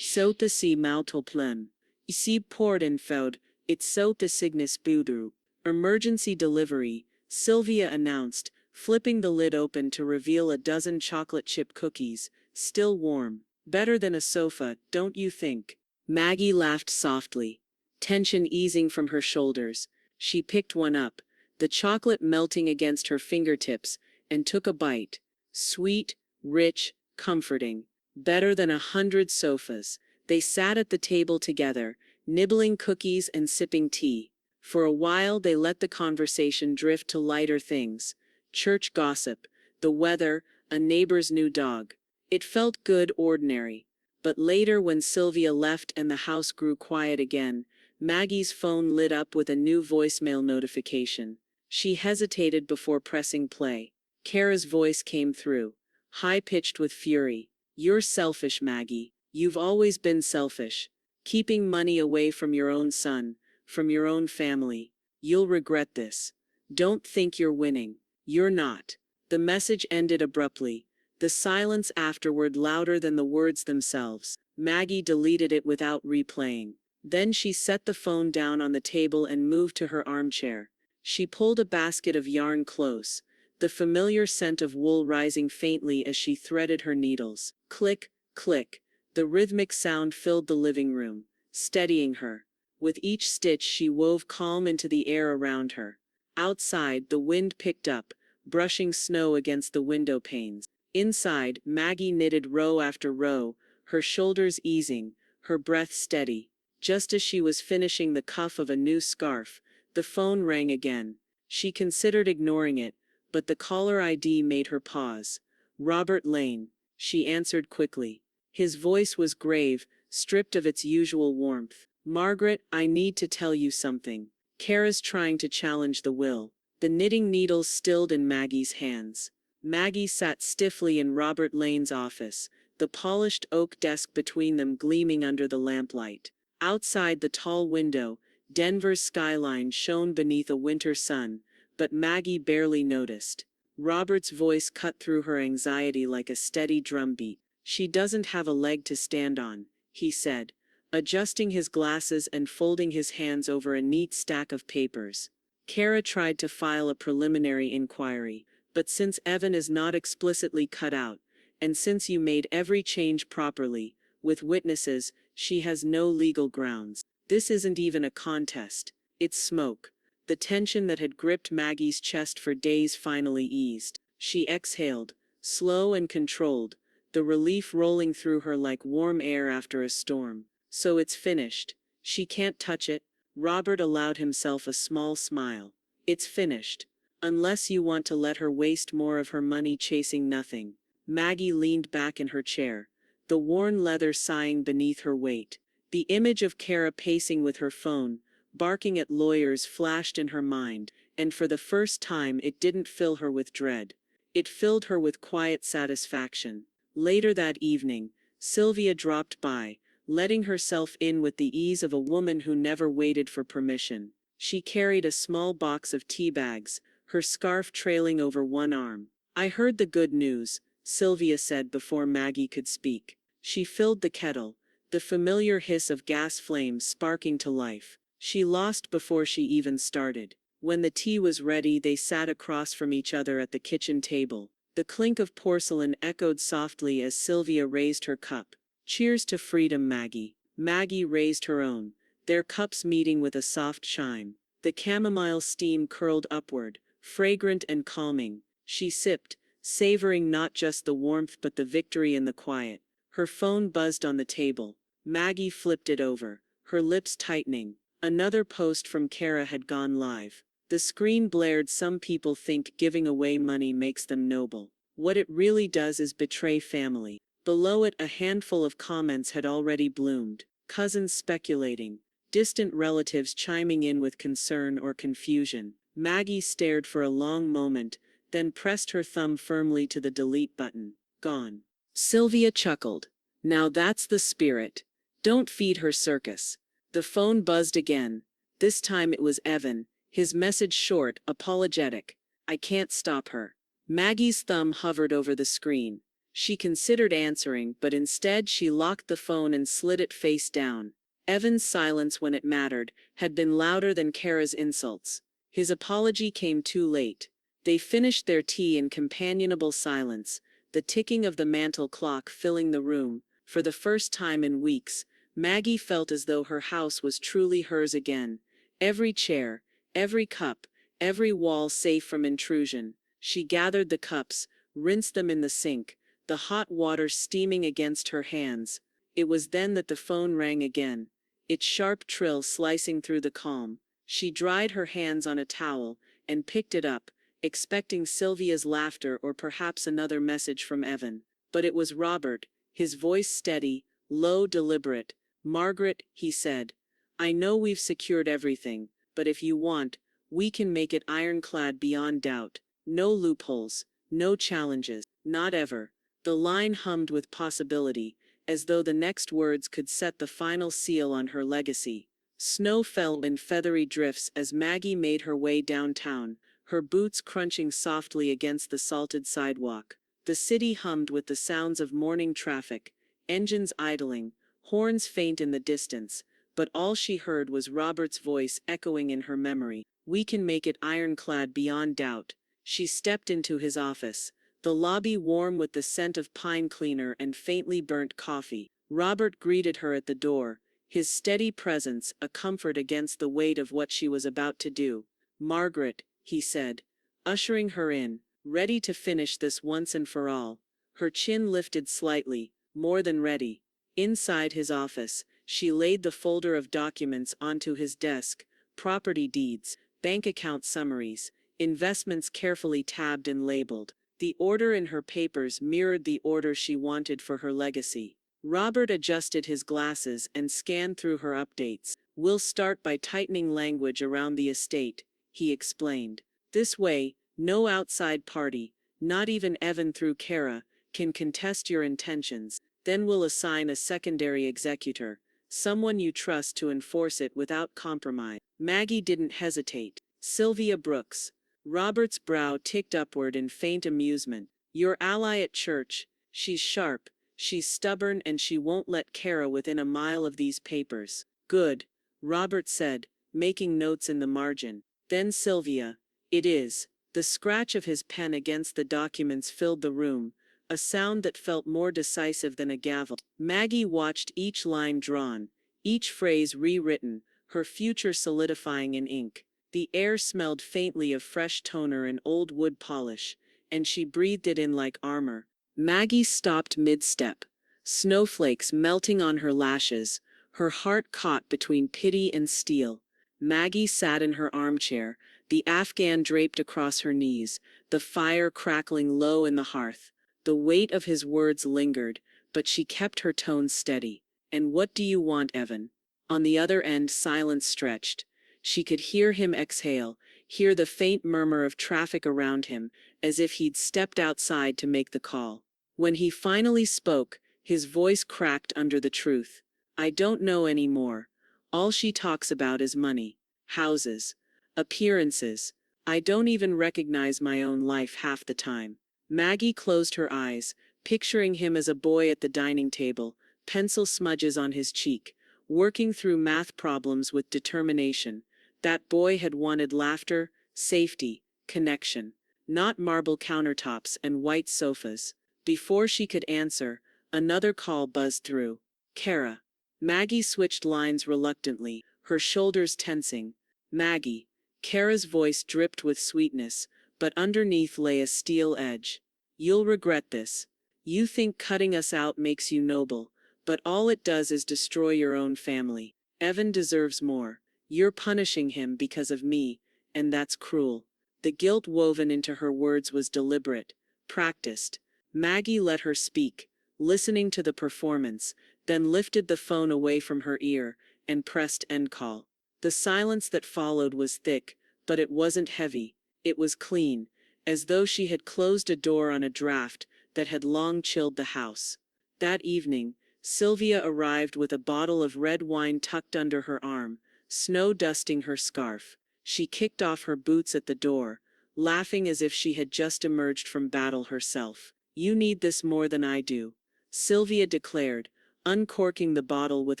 "Sota si mautelplem. Ici port en feud, it's sota signis budu." "Emergency delivery," Sylvia announced, flipping the lid open to reveal a dozen chocolate chip cookies, still warm. "Better than a sofa, don't you think?" Maggie laughed softly. tension easing from her shoulders. She picked one up, the chocolate melting against her fingertips, and took a bite. Sweet, rich, comforting. Better than 100 sofas. They sat at the table together, nibbling cookies and sipping tea. For a while they let the conversation drift to lighter things. Church gossip, the weather, a neighbor's new dog. It felt good, ordinary. But later, when Sylvia left and the house grew quiet again, Maggie's phone lit up with a new voicemail notification. She hesitated before pressing play. Kara's voice came through, high-pitched with fury. "You're selfish, Maggie. You've always been selfish. Keeping money away from your own son, from your own family. You'll regret this. Don't think you're winning. You're not." The message ended abruptly, the silence afterward louder than the words themselves. Maggie deleted it without replaying. Then she set the phone down on the table and moved to her armchair. She pulled a basket of yarn close, the familiar scent of wool rising faintly as she threaded her needles. Click, click. The rhythmic sound filled the living room, steadying her. With each stitch she wove calm into the air around her. Outside, the wind picked up, brushing snow against the window panes. Inside, Maggie knitted row after row, her shoulders easing, her breath steady. Just as she was finishing the cuff of a new scarf, the phone rang again. She considered ignoring it, but the caller ID made her pause. "Robert Lane," she answered quickly. His voice was grave, stripped of its usual warmth. "Margaret, I need to tell you something." Kara's trying to challenge the will. The knitting needles stilled in Maggie's hands. Maggie sat stiffly in Robert Lane's office, the polished oak desk between them gleaming under the lamplight. Outside the tall window, Denver's skyline shone beneath a winter sun, but Maggie barely noticed. Robert's voice cut through her anxiety like a steady drumbeat. "She doesn't have a leg to stand on," he said, adjusting his glasses and folding his hands over a neat stack of papers. Kara tried to file a preliminary inquiry, but since Evan is not explicitly cut out, and since you made every change properly, with witnesses, she has no legal grounds. This isn't even a contest. It's smoke. The tension that had gripped Maggie's chest for days finally eased. She exhaled, slow and controlled, the relief rolling through her like warm air after a storm. "So it's finished. She can't touch it." Robert allowed himself a small smile. "It's finished. Unless you want to let her waste more of her money chasing nothing." Maggie leaned back in her chair, the worn leather sighing beneath her weight. The image of Kara pacing with her phone, barking at lawyers flashed in her mind, and for the first time it didn't fill her with dread. It filled her with quiet satisfaction. Later that evening, Sylvia dropped by, letting herself in with the ease of a woman who never waited for permission. She carried a small box of tea bags, her scarf trailing over one arm. "I heard the good news," Sylvia said before Maggie could speak. She filled the kettle, the familiar hiss of gas flames sparking to life. She lost before she even started. When the tea was ready, they sat across from each other at the kitchen table. The clink of porcelain echoed softly as Sylvia raised her cup. "Cheers to freedom, Maggie." Maggie raised her own, their cups meeting with a soft chime. The chamomile steam curled upward, fragrant and calming. She sipped, savoring not just the warmth but the victory in the quiet. Her phone buzzed on the table. Maggie flipped it over, her lips tightening. Another post from Kara had gone live. The screen blared, "Some people think giving away money makes them noble. What it really does is betray family." Below it, a handful of comments had already bloomed. Cousins speculating, distant relatives chiming in with concern or confusion. Maggie stared for a long moment, then pressed her thumb firmly to the delete button. "Gone." Sylvia chuckled. "Now that's the spirit. Don't feed her circus." The phone buzzed again. This time it was Evan, his message short, apologetic. "I can't stop her." Maggie's thumb hovered over the screen. She considered answering, but instead she locked the phone and slid it face down. Evan's silence when it mattered had been louder than Kara's insults. His apology came too late. They finished their tea in companionable silence, the ticking of the mantel clock filling the room. For the first time in weeks, Maggie felt as though her house was truly hers again. Every chair, every cup, every wall safe from intrusion. She gathered the cups, rinsed them in the sink, the hot water steaming against her hands. It was then that the phone rang again, its sharp trill slicing through the calm. She dried her hands on a towel and picked it up, expecting Sylvia's laughter or perhaps another message from Evan. But it was Robert, his voice steady, low, deliberate. "Margaret," he said, "I know we've secured everything, but if you want, we can make it ironclad beyond doubt. No loopholes, no challenges, not ever." The line hummed with possibility, as though the next words could set the final seal on her legacy. Snow fell in feathery drifts as Maggie made her way downtown, her boots crunching softly against the salted sidewalk. The city hummed with the sounds of morning traffic, engines idling, horns faint in the distance, but all she heard was Robert's voice echoing in her memory. "We can make it ironclad beyond doubt." She stepped into his office, the lobby warm with the scent of pine cleaner and faintly burnt coffee. Robert greeted her at the door, his steady presence a comfort against the weight of what she was about to do. "Margaret," he said, ushering her in, ready to finish this once and for all. Her chin lifted slightly, more than ready. Inside his office, she laid the folder of documents onto his desk, property deeds, bank account summaries, investments carefully tabbed and labeled. The order in her papers mirrored the order she wanted for her legacy. Robert adjusted his glasses and scanned through her updates. "We'll start by tightening language around the estate," he explained. "This way, no outside party, not even Evan through Kara, can contest your intentions. Then we'll assign a secondary executor, someone you trust to enforce it without compromise." Maggie didn't hesitate. "Sylvia Brooks." Robert's brow ticked upward in faint amusement. "Your ally at church. She's sharp, she's stubborn, and she won't let Kara within a mile of these papers." "Good," Robert said, making notes in the margin. "Then Sylvia." "It is." The scratch of his pen against the documents filled the room, a sound that felt more decisive than a gavel. Maggie watched each line drawn, each phrase rewritten, her future solidifying in ink. The air smelled faintly of fresh toner and old wood polish, and she breathed it in like armor. Maggie stopped mid-step, snowflakes melting on her lashes, her heart caught between pity and steel. Maggie sat in her armchair, the Afghan draped across her knees, the fire crackling low in the hearth. The weight of his words lingered, but she kept her tone steady. "And what do you want, Evan?" On the other end, silence stretched. She could hear him exhale, hear the faint murmur of traffic around him, as if he'd stepped outside to make the call. When he finally spoke, his voice cracked under the truth. "I don't know anymore. All she talks about is money, houses, appearances. I don't even recognize my own life half the time." Maggie closed her eyes, picturing him as a boy at the dining table, pencil smudges on his cheek, working through math problems with determination. That boy had wanted laughter, safety, connection, not marble countertops and white sofas. Before she could answer, another call buzzed through. "Kara." Maggie switched lines reluctantly, her shoulders tensing. "Maggie." Kara's voice dripped with sweetness, but underneath lay a steel edge. "You'll regret this. You think cutting us out makes you noble, but all it does is destroy your own family. Evan deserves more. You're punishing him because of me, and that's cruel." The guilt woven into her words was deliberate, practiced. Maggie let her speak, listening to the performance, then lifted the phone away from her ear and pressed end call. The silence that followed was thick, but it wasn't heavy. It was clean, as though she had closed a door on a draft that had long chilled the house. That evening, Sylvia arrived with a bottle of red wine tucked under her arm, snow dusting her scarf. She kicked off her boots at the door, laughing as if she had just emerged from battle herself. "You need this more than I do," Sylvia declared, uncorking the bottle with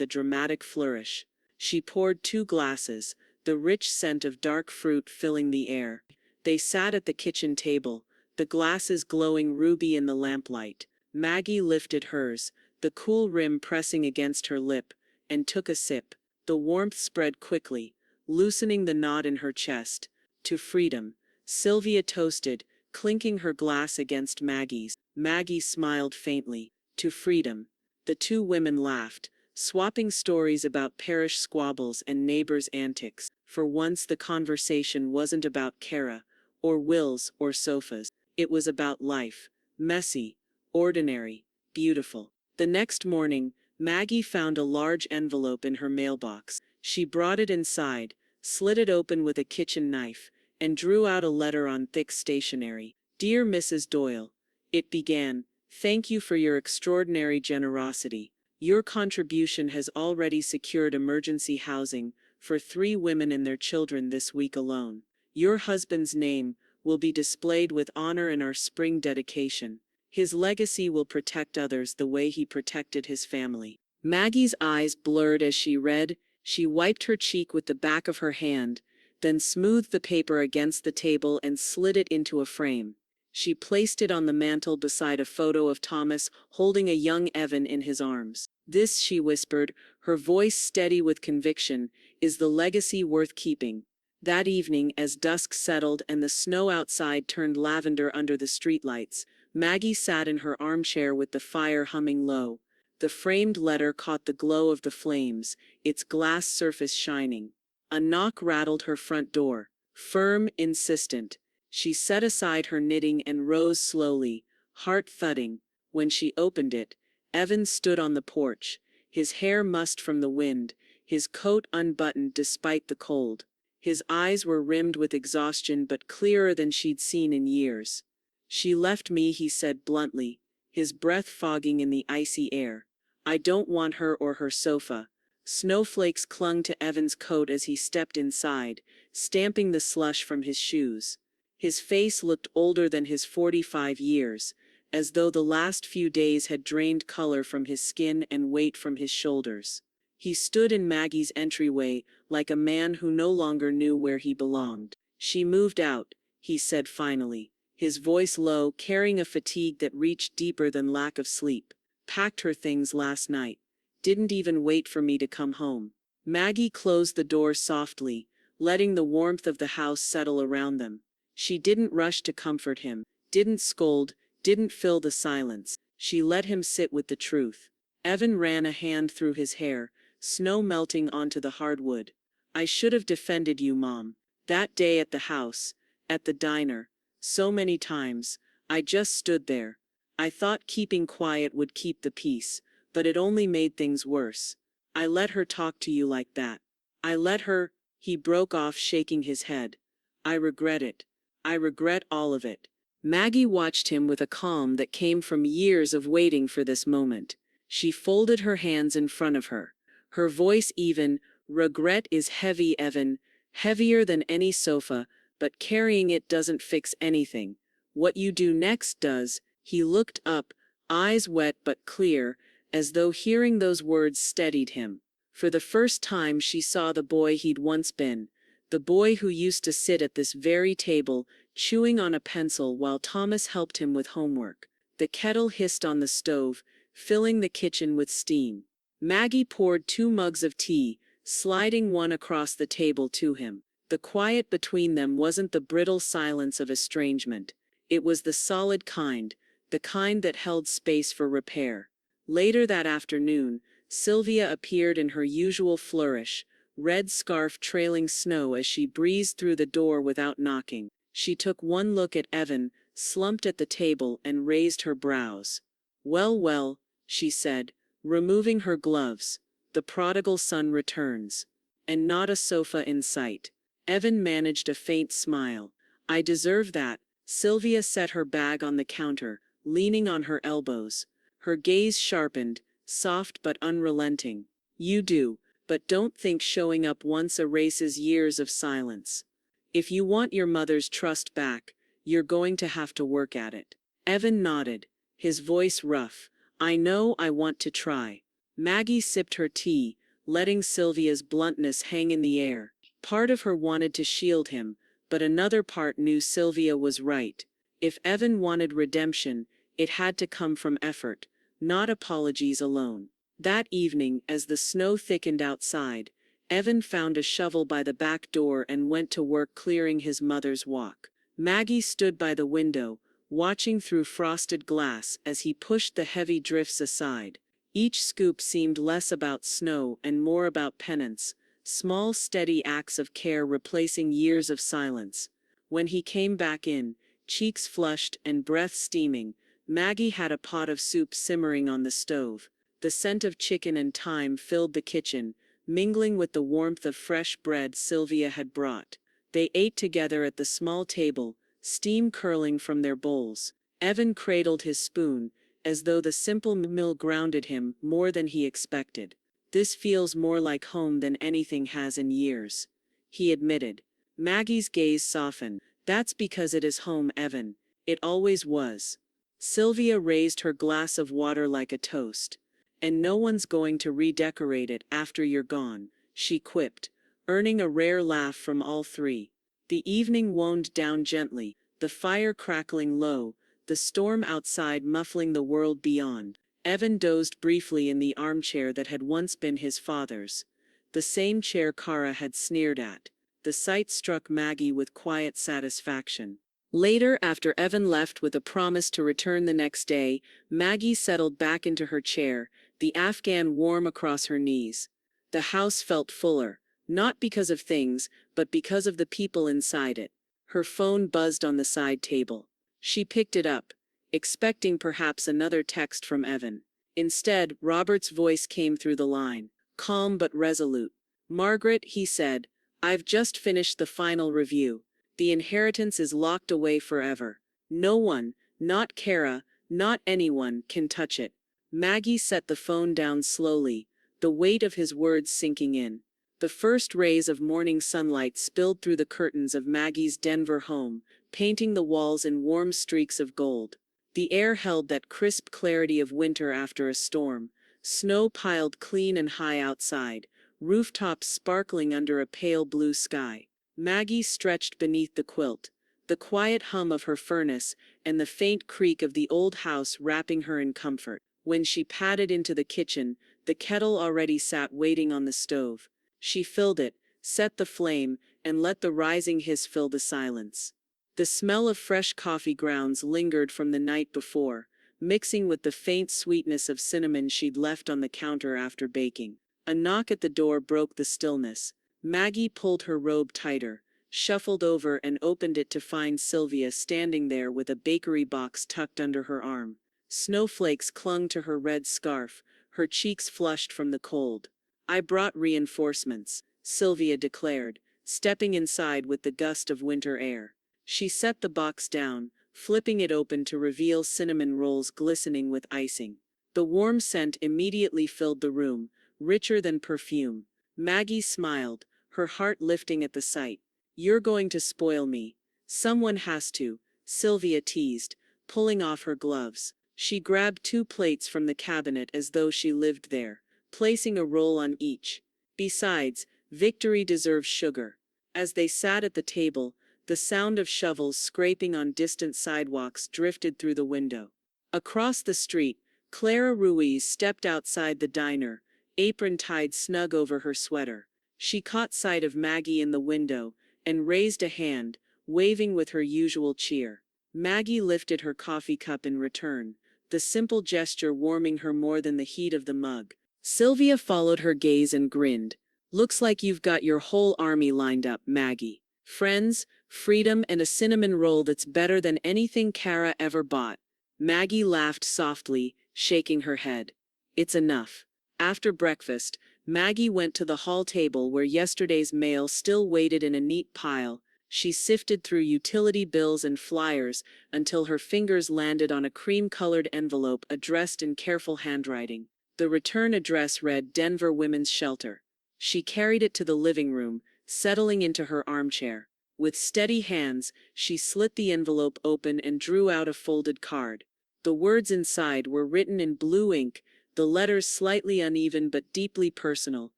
a dramatic flourish. She poured 2 glasses, the rich scent of dark fruit filling the air. They sat at the kitchen table, the glasses glowing ruby in the lamplight. Maggie lifted hers, the cool rim pressing against her lip, and took a sip. The warmth spread quickly, loosening the knot in her chest. To freedom, Sylvia toasted, clinking her glass against Maggie's. Maggie smiled faintly. To freedom. The two women laughed, swapping stories about parish squabbles and neighbors' antics. For once the conversation wasn't about Kara, or wills, or sofas. It was about life. Messy, ordinary, beautiful. The next morning, Maggie found a large envelope in her mailbox. She brought it inside, slit it open with a kitchen knife, and drew out a letter on thick stationery. Dear Mrs. Doyle, it began, thank you for your extraordinary generosity. Your contribution has already secured emergency housing for 3 women and their children this week alone. Your husband's name will be displayed with honor in our spring dedication. His legacy will protect others the way he protected his family. Maggie's eyes blurred as she read. She wiped her cheek with the back of her hand, then smoothed the paper against the table and slid it into a frame. She placed it on the mantel beside a photo of Thomas holding a young Evan in his arms. This, she whispered, her voice steady with conviction, is the legacy worth keeping. That evening, as dusk settled and the snow outside turned lavender under the streetlights, Maggie sat in her armchair with the fire humming low. The framed letter caught the glow of the flames, its glass surface shining. A knock rattled her front door. Firm, insistent. She set aside her knitting and rose slowly, heart thudding. When she opened it, Evan stood on the porch, his hair mussed from the wind, his coat unbuttoned despite the cold. His eyes were rimmed with exhaustion but clearer than she'd seen in years. She left me, he said bluntly, his breath fogging in the icy air. I don't want her or her sofa. Snowflakes clung to Evan's coat as he stepped inside, stamping the slush from his shoes. His face looked older than his 45 years, as though the last few days had drained color from his skin and weight from his shoulders. He stood in Maggie's entryway, like a man who no longer knew where he belonged. She moved out, he said finally, his voice low, carrying a fatigue that reached deeper than lack of sleep. Packed her things last night. Didn't even wait for me to come home. Maggie closed the door softly, letting the warmth of the house settle around them. She didn't rush to comfort him, didn't scold, didn't fill the silence. She let him sit with the truth. Evan ran a hand through his hair, snow melting onto the hardwood. I should have defended you, Mom. That day at the house, at the diner, so many times, I just stood there. I thought keeping quiet would keep the peace, but it only made things worse. I let her talk to you like that. I let her, he broke off, shaking his head. I regret it. I regret all of it. Maggie watched him with a calm that came from years of waiting for this moment. She folded her hands in front of her. Her voice even, regret is heavy, Evan, heavier than any sofa, but carrying it doesn't fix anything. What you do next does. He looked up, eyes wet but clear, as though hearing those words steadied him. For the first time she saw the boy he'd once been, the boy who used to sit at this very table, chewing on a pencil while Thomas helped him with homework. The kettle hissed on the stove, filling the kitchen with steam. Maggie poured 2 mugs of tea, sliding one across the table to him. The quiet between them wasn't the brittle silence of estrangement. It was the solid kind, the kind that held space for repair. Later that afternoon, Sylvia appeared in her usual flourish, red scarf trailing snow as she breezed through the door without knocking. She took one look at Evan, slumped at the table, and raised her brows. Well, well, she said, removing her gloves. The prodigal son returns. And not a sofa in sight. Evan managed a faint smile. I deserve that. Sylvia set her bag on the counter, leaning on her elbows. Her gaze sharpened, soft but unrelenting. You do, but don't think showing up once erases years of silence. If you want your mother's trust back, you're going to have to work at it. Evan nodded, his voice rough. I know, I want to try. Maggie sipped her tea, letting Sylvia's bluntness hang in the air. Part of her wanted to shield him, but another part knew Sylvia was right. If Evan wanted redemption, it had to come from effort, not apologies alone. That evening, as the snow thickened outside, Evan found a shovel by the back door and went to work clearing his mother's walk. Maggie stood by the window, watching through frosted glass as he pushed the heavy drifts aside. Each scoop seemed less about snow and more about penance, small steady acts of care replacing years of silence. When he came back in, cheeks flushed and breath steaming, Maggie had a pot of soup simmering on the stove. The scent of chicken and thyme filled the kitchen, mingling with the warmth of fresh bread Sylvia had brought. They ate together at the small table, steam curling from their bowls. Evan cradled his spoon, as though the simple meal grounded him more than he expected. "This feels more like home than anything has in years," he admitted. Maggie's gaze softened. "That's because it is home, Evan. It always was." Sylvia raised her glass of water like a toast. "And no one's going to redecorate it after you're gone," she quipped, earning a rare laugh from all three. The evening wound down gently, the fire crackling low, the storm outside muffling the world beyond. Evan dozed briefly in the armchair that had once been his father's, the same chair Kara had sneered at. The sight struck Maggie with quiet satisfaction. Later, after Evan left with a promise to return the next day, Maggie settled back into her chair, the Afghan warm across her knees. The house felt fuller, not because of things, but because of the people inside it. Her phone buzzed on the side table. She picked it up, expecting perhaps another text from Evan. Instead, Robert's voice came through the line, calm but resolute. "Margaret," he said, "I've just finished the final review. The inheritance is locked away forever. No one, not Kara, not anyone, can touch it." Maggie set the phone down slowly, the weight of his words sinking in. The first rays of morning sunlight spilled through the curtains of Maggie's Denver home, painting the walls in warm streaks of gold. The air held that crisp clarity of winter after a storm, snow piled clean and high outside, rooftops sparkling under a pale blue sky. Maggie stretched beneath the quilt, the quiet hum of her furnace and the faint creak of the old house wrapping her in comfort. When she padded into the kitchen, the kettle already sat waiting on the stove. She filled it, set the flame, and let the rising hiss fill the silence. The smell of fresh coffee grounds lingered from the night before, mixing with the faint sweetness of cinnamon she'd left on the counter after baking. A knock at the door broke the stillness. Maggie pulled her robe tighter, shuffled over and opened it to find Sylvia standing there with a bakery box tucked under her arm. Snowflakes clung to her red scarf, her cheeks flushed from the cold. "I brought reinforcements," Sylvia declared, stepping inside with the gust of winter air. She set the box down, flipping it open to reveal cinnamon rolls glistening with icing. The warm scent immediately filled the room, richer than perfume. Maggie smiled, her heart lifting at the sight. "You're going to spoil me." "Someone has to," Sylvia teased, pulling off her gloves. She grabbed 2 plates from the cabinet as though she lived there, placing a roll on each. "Besides, victory deserves sugar." As they sat at the table, the sound of shovels scraping on distant sidewalks drifted through the window. Across the street, Clara Ruiz stepped outside the diner, apron tied snug over her sweater. She caught sight of Maggie in the window and raised a hand, waving with her usual cheer. Maggie lifted her coffee cup in return, the simple gesture warming her more than the heat of the mug. Sylvia followed her gaze and grinned. "Looks like you've got your whole army lined up, Maggie. Friends, freedom, and a cinnamon roll that's better than anything Kara ever bought." Maggie laughed softly, shaking her head. "It's enough." After breakfast, Maggie went to the hall table where yesterday's mail still waited in a neat pile. She sifted through utility bills and flyers until her fingers landed on a cream-colored envelope addressed in careful handwriting. The return address read Denver Women's Shelter. She carried it to the living room, settling into her armchair. With steady hands, she slit the envelope open and drew out a folded card. The words inside were written in blue ink, the letters slightly uneven but deeply personal.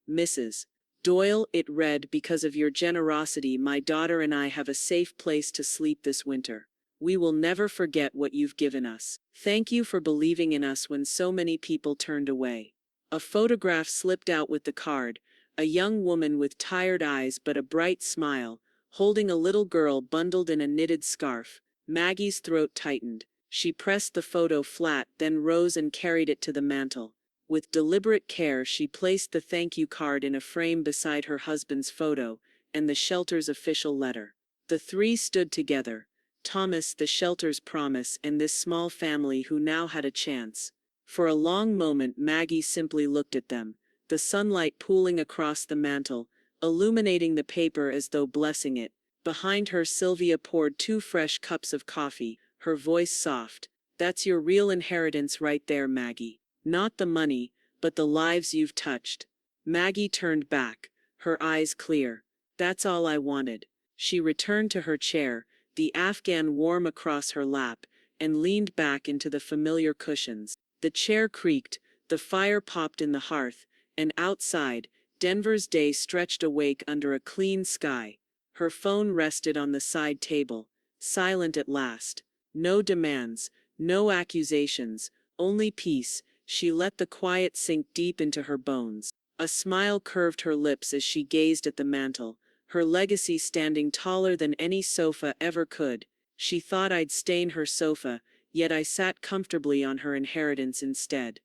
"Mrs. Doyle," it read, "because of your generosity, my daughter and I have a safe place to sleep this winter. We will never forget what you've given us. Thank you for believing in us when so many people turned away." A photograph slipped out with the card, a young woman with tired eyes but a bright smile, holding a little girl bundled in a knitted scarf. Maggie's throat tightened. She pressed the photo flat, then rose and carried it to the mantel. With deliberate care, she placed the thank you card in a frame beside her husband's photo and the shelter's official letter. The three stood together: Thomas, the shelter's promise, and this small family who now had a chance. For a long moment, Maggie simply looked at them, the sunlight pooling across the mantel, illuminating the paper as though blessing it. Behind her, Sylvia poured 2 fresh cups of coffee, her voice soft. "That's your real inheritance right there, Maggie. Not the money, but the lives you've touched." Maggie turned back, her eyes clear. "That's all I wanted." She returned to her chair, the Afghan warm across her lap, and leaned back into the familiar cushions. The chair creaked, the fire popped in the hearth, and outside, Denver's day stretched awake under a clean sky. Her phone rested on the side table, silent at last. No demands, no accusations, only peace. She let the quiet sink deep into her bones. A smile curved her lips as she gazed at the mantel, her legacy standing taller than any sofa ever could. "She thought I'd stain her sofa, yet I sat comfortably on her inheritance instead."